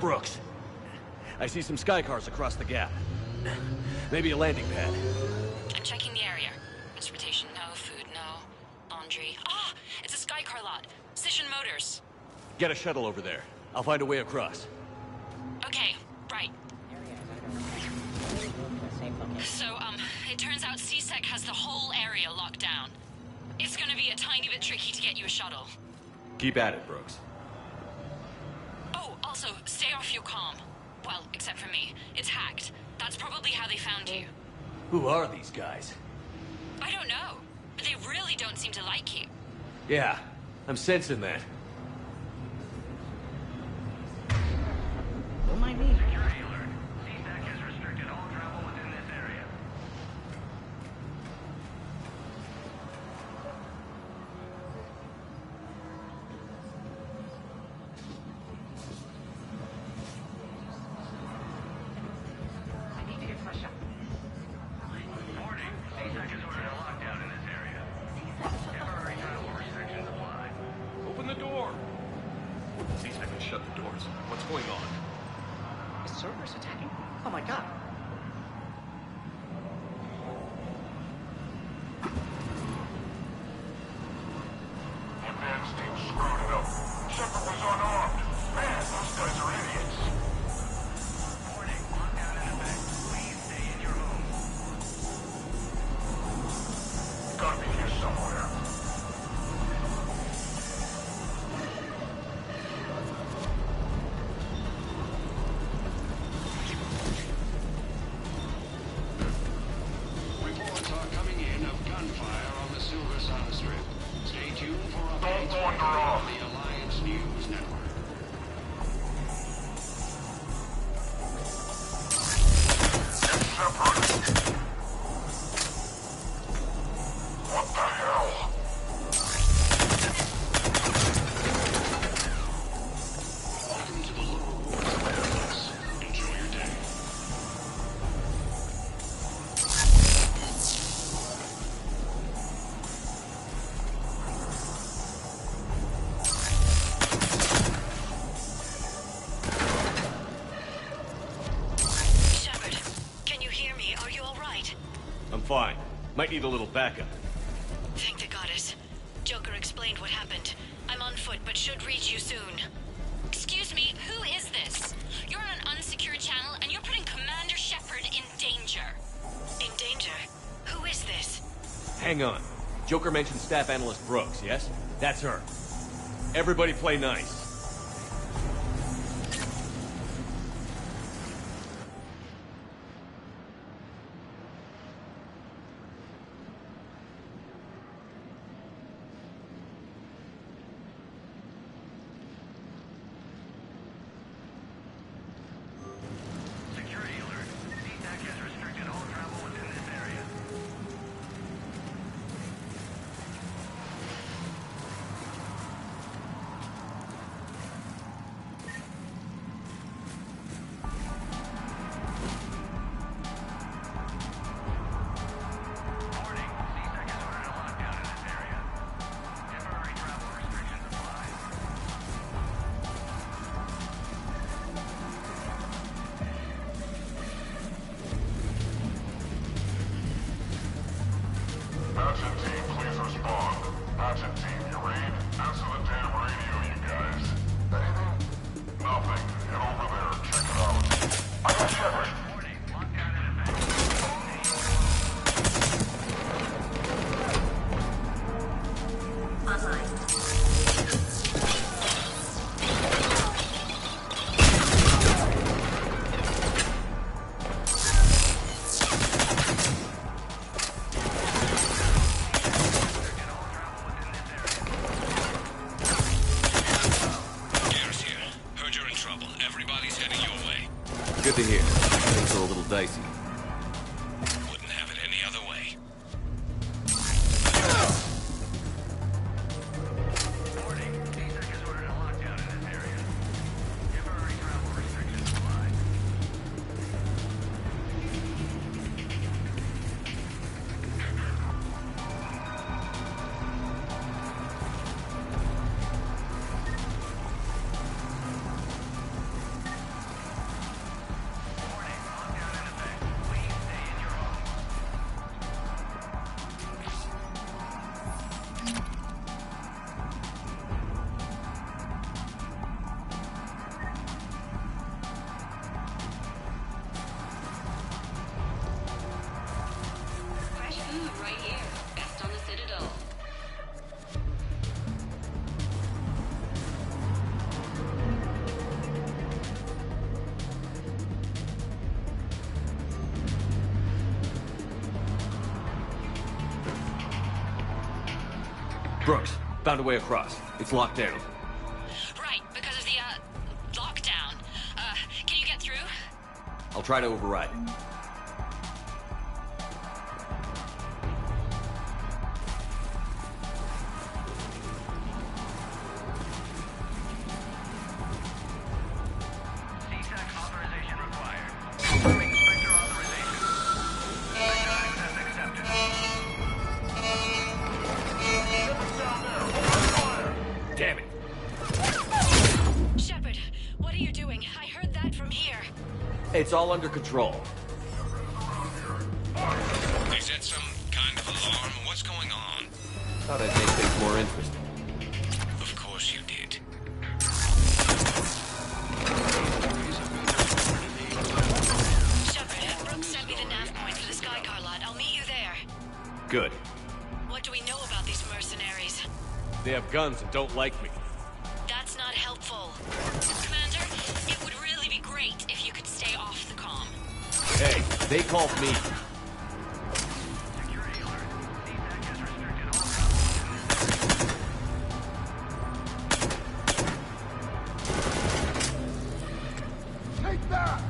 Brooks, I see some sky cars across the gap. Maybe a landing pad. I'm checking the area. Transportation, no. Food, no. Laundry. Ah! It's a sky car lot. Cision Motors. Get a shuttle over there. I'll find a way across. Okay, right. So, it turns out C-Sec has the whole area locked down. It's gonna be a tiny bit tricky to get you a shuttle. Keep at it, Brooks. Oh, also, stay off your comm. Well, except for me. It's hacked. That's probably how they found you. Who are these guys? I don't know. But they really don't seem to like you. Yeah, I'm sensing that. Don't mind me. Security alert. C-Sec has restricted all travel within this area. I need to get fresh up. Warning. C-Sec has ordered a lockdown in this area. Temporary travel restrictions apply. Open the door! C-Sec can shut the doors. What's going on? Is Cerberus attacking? Oh my god. Advance team screwed it up. Shepard was unarmed. Man, those guys are idiots. Warning, lockdown in effect. Please stay in your home. Gotta be here somewhere. Reports are coming in of gunfire on the Silver Sun Strip. Stay tuned for updates Don't wander off. on the Alliance News Network. What the hell? Welcome to the Lower Ward Complex. Enjoy your day. Shepard, can you hear me? Are you alright? I'm fine. Might need a little backup. Thank the goddess. Joker explained what happened. I'm on foot, but should reach you soon. Excuse me, who is this? You're on an unsecured channel, and you're putting Commander Shepard in danger. In danger? Who is this? Hang on. Joker mentioned Staff Analyst Brooks, yes? That's her. Everybody play nice. Security alert. C-Sec has restricted all travel within this area. raid? Answer the damn radio, you guys. Anything? Nothing. Head over there. Check it out. I got Shepard. Good to hear. Things are a little dicey. Wouldn't have it any other way. Fresh food right here. Best on the Citadel. Brooks, found a way across. It's locked down. Right, because of the, lockdown. Can you get through? I'll try to override it. Damn it. Shepard, what are you doing? I heard that from here. It's all under control. Is that some kind of alarm? What's going on? Thought I'd make things more interesting. Of course you did. Shepard, Brooks sent me the nav point for the Skycar lot. I'll meet you there. Good. What do we know about these mercenaries? They have guns and don't like me. That's not helpful. Commander, it would really be great if you could stay off the comm. Hey, they called me. Take that!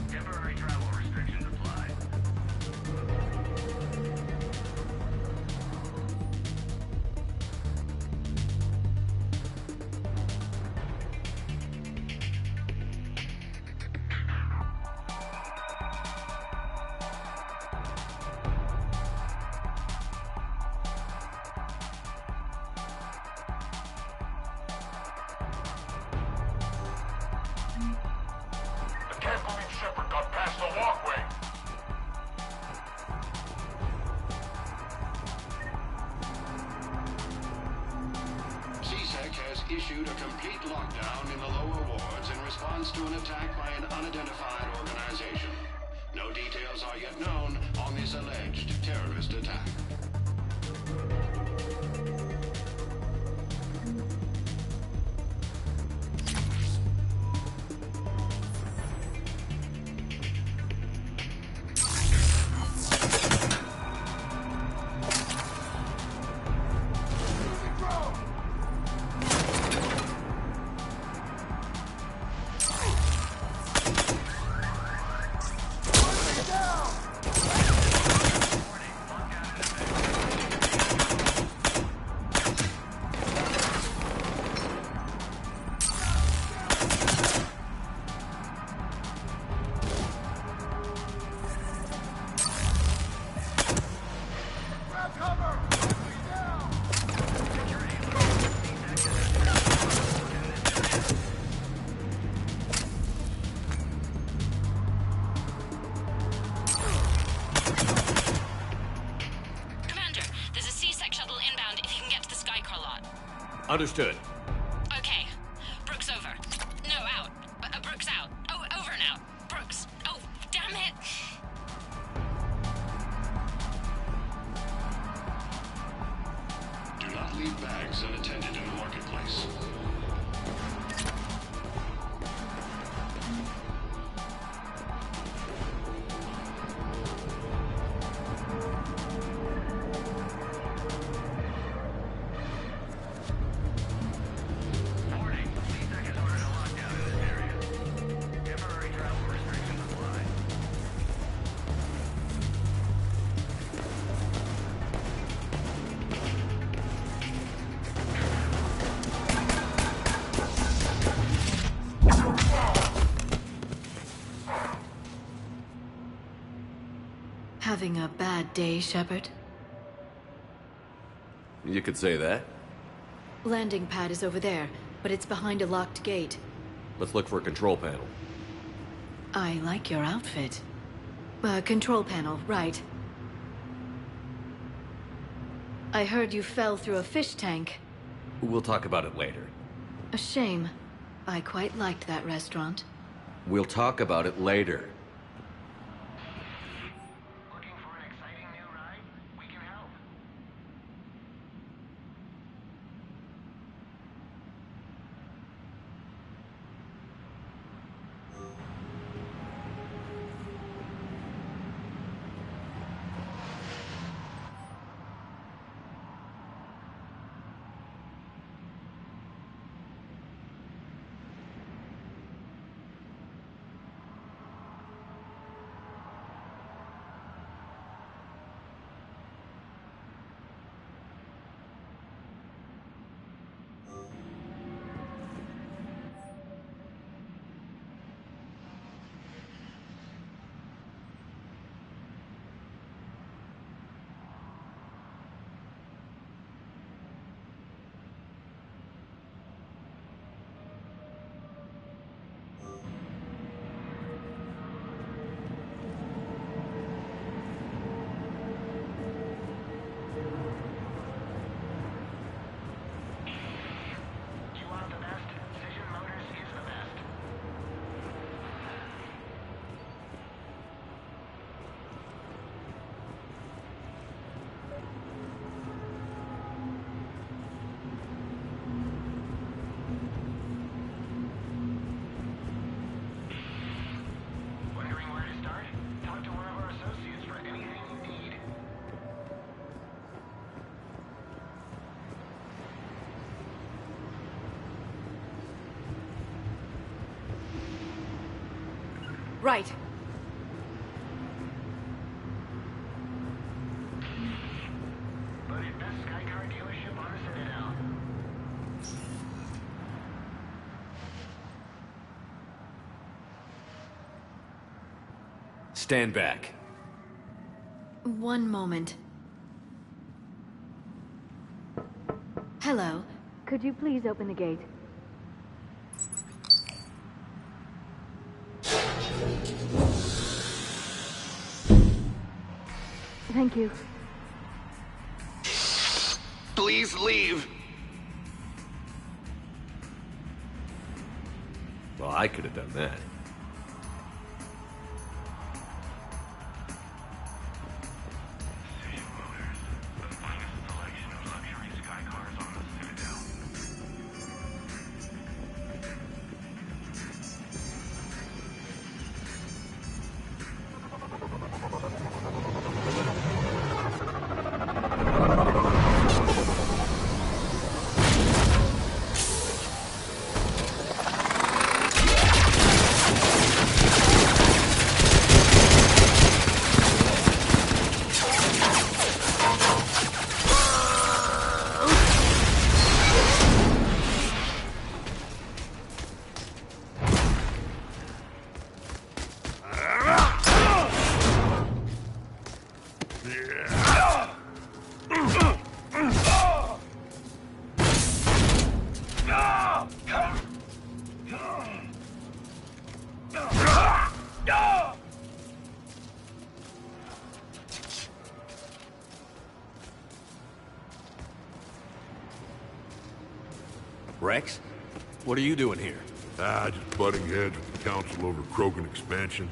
Temporary travel restrictions apply. I can't believe Shepard got past the walkway. CSEC has issued a complete lockdown in the lower wards in response to an attack by an unidentified organization. No details are yet known on this alleged terrorist attack. Understood. Okay. Brooks over. No, out. Brooks out. Oh, over and out. Brooks. Oh, damn it. Do not leave bags unattended in the marketplace. Having a bad day, Shepard? You could say that. Landing pad is over there, but it's behind a locked gate. Let's look for a control panel. I like your outfit. Control panel, right. I heard you fell through a fish tank. We'll talk about it later. A shame. I quite liked that restaurant. We'll talk about it later. Right. Voted best Sky Car dealership on the Citadel. Stand back. One moment. Hello. Could you please open the gate? Thank you. Please leave. Well, I could have done that. Rex? What are you doing here? Just butting heads with the council over Krogan expansion.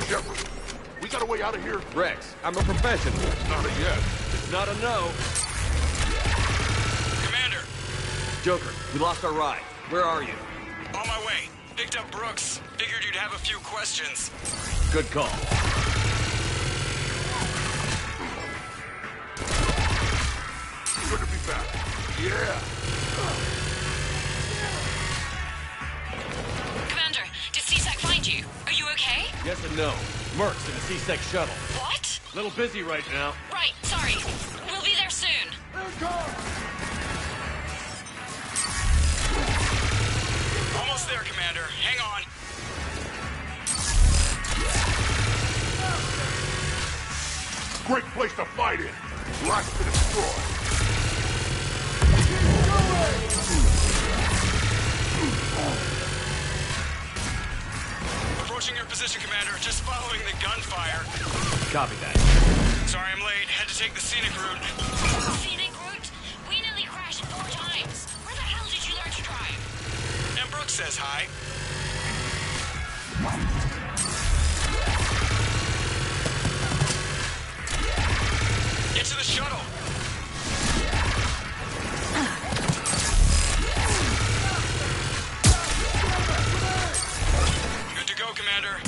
Shepard, we got a way out of here? Rex, I'm a professional. It's not a yes. It's not a no. Commander! Joker, we lost our ride. Where are you? On my way. Picked up Brooks. Figured you'd have a few questions. Good call. Good to be back. Yeah. Commander, did C-Sec find you? Are you okay? Yes and no. Merc's in a C-Sec shuttle. What? Little busy right now. Right, sorry. We'll be there soon. Almost there, Commander. Hang on. Great place to fight in. Lots to destroy. Approaching your position, Commander. Just following the gunfire. Copy that. Sorry I'm late. Had to take the scenic route. Scenic route? We nearly crashed 4 times. Where the hell did you learn to drive? And Brooks says hi. Get to the shuttle. Good to go, Commander.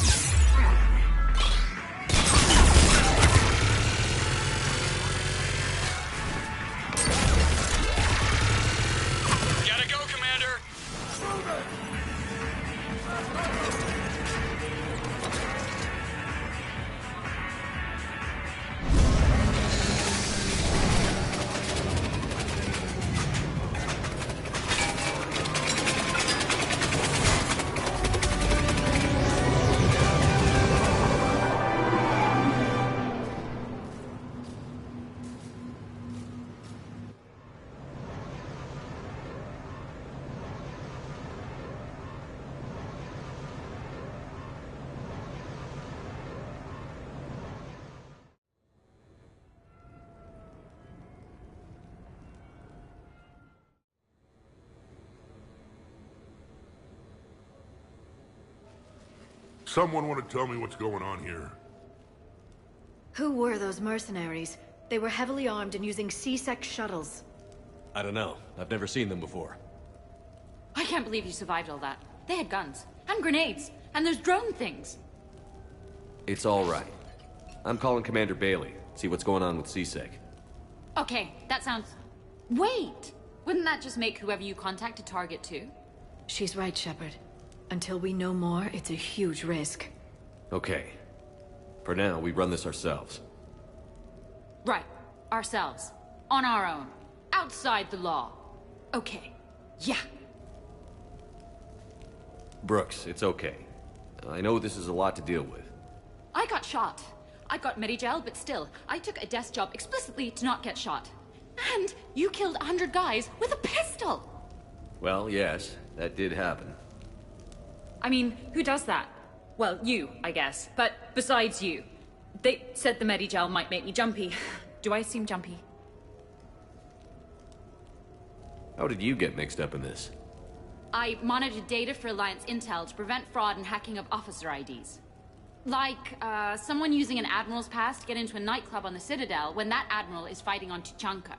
Gotta go, Commander. Someone want to tell me what's going on here? Who were those mercenaries? They were heavily armed and using C-Sec shuttles. I don't know. I've never seen them before. I can't believe you survived all that. They had guns. And grenades. And there's drone things. It's all right. I'm calling Commander Bailey. See what's going on with C-Sec. Okay, that sounds... Wait! Wouldn't that just make whoever you contact a target too? She's right, Shepard. Until we know more, it's a huge risk. Okay. For now, we run this ourselves. Right. Ourselves. On our own. Outside the law. Okay. Yeah. Brooks, it's okay. I know this is a lot to deal with. I got shot. I got Medigel, but still, I took a desk job explicitly to not get shot. And you killed 100 guys with a pistol! Well, yes, that did happen. I mean, who does that? Well, you, I guess. But besides you. They said the Medigel might make me jumpy. Do I seem jumpy? How did you get mixed up in this? I monitored data for Alliance intel to prevent fraud and hacking of officer IDs. Like, someone using an Admiral's pass to get into a nightclub on the Citadel when that Admiral is fighting on Tuchanka.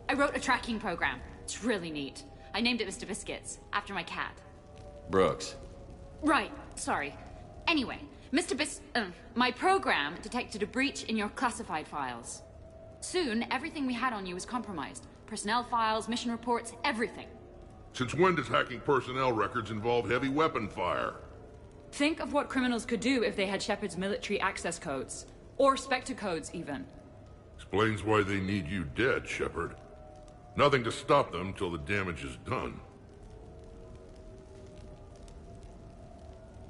I wrote a tracking program. It's really neat. I named it Mr. Biscuits, after my cat. Brooks. Right, sorry. Anyway, my program detected a breach in your classified files. Soon, everything we had on you was compromised. Personnel files, mission reports, everything. Since when does hacking personnel records involve heavy weapon fire? Think of what criminals could do if they had Shepard's military access codes. Or Spectre codes, even. Explains why they need you dead, Shepard. Nothing to stop them till the damage is done.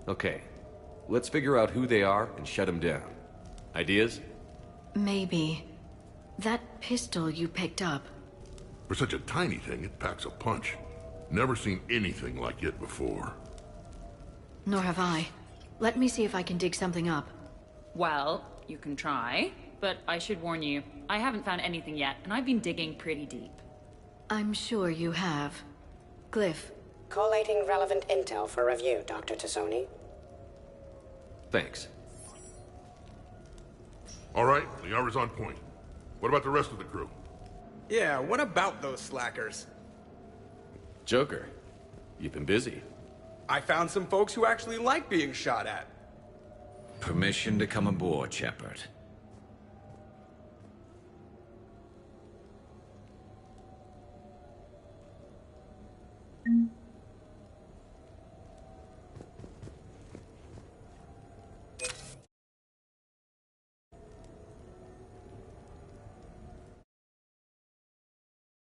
Okay. Let's figure out who they are and shut them down. Ideas? Maybe. That pistol you picked up. For such a tiny thing, it packs a punch. Never seen anything like it before. Nor have I. Let me see if I can dig something up. Well, you can try. But I should warn you, I haven't found anything yet, and I've been digging pretty deep. I'm sure you have. Glyph. Collating relevant intel for review, Dr. Tassoni. Thanks. All right, the hour's on point. What about the rest of the crew? Yeah, what about those slackers? Joker, you've been busy. I found some folks who actually like being shot at. Permission to come aboard, Shepard.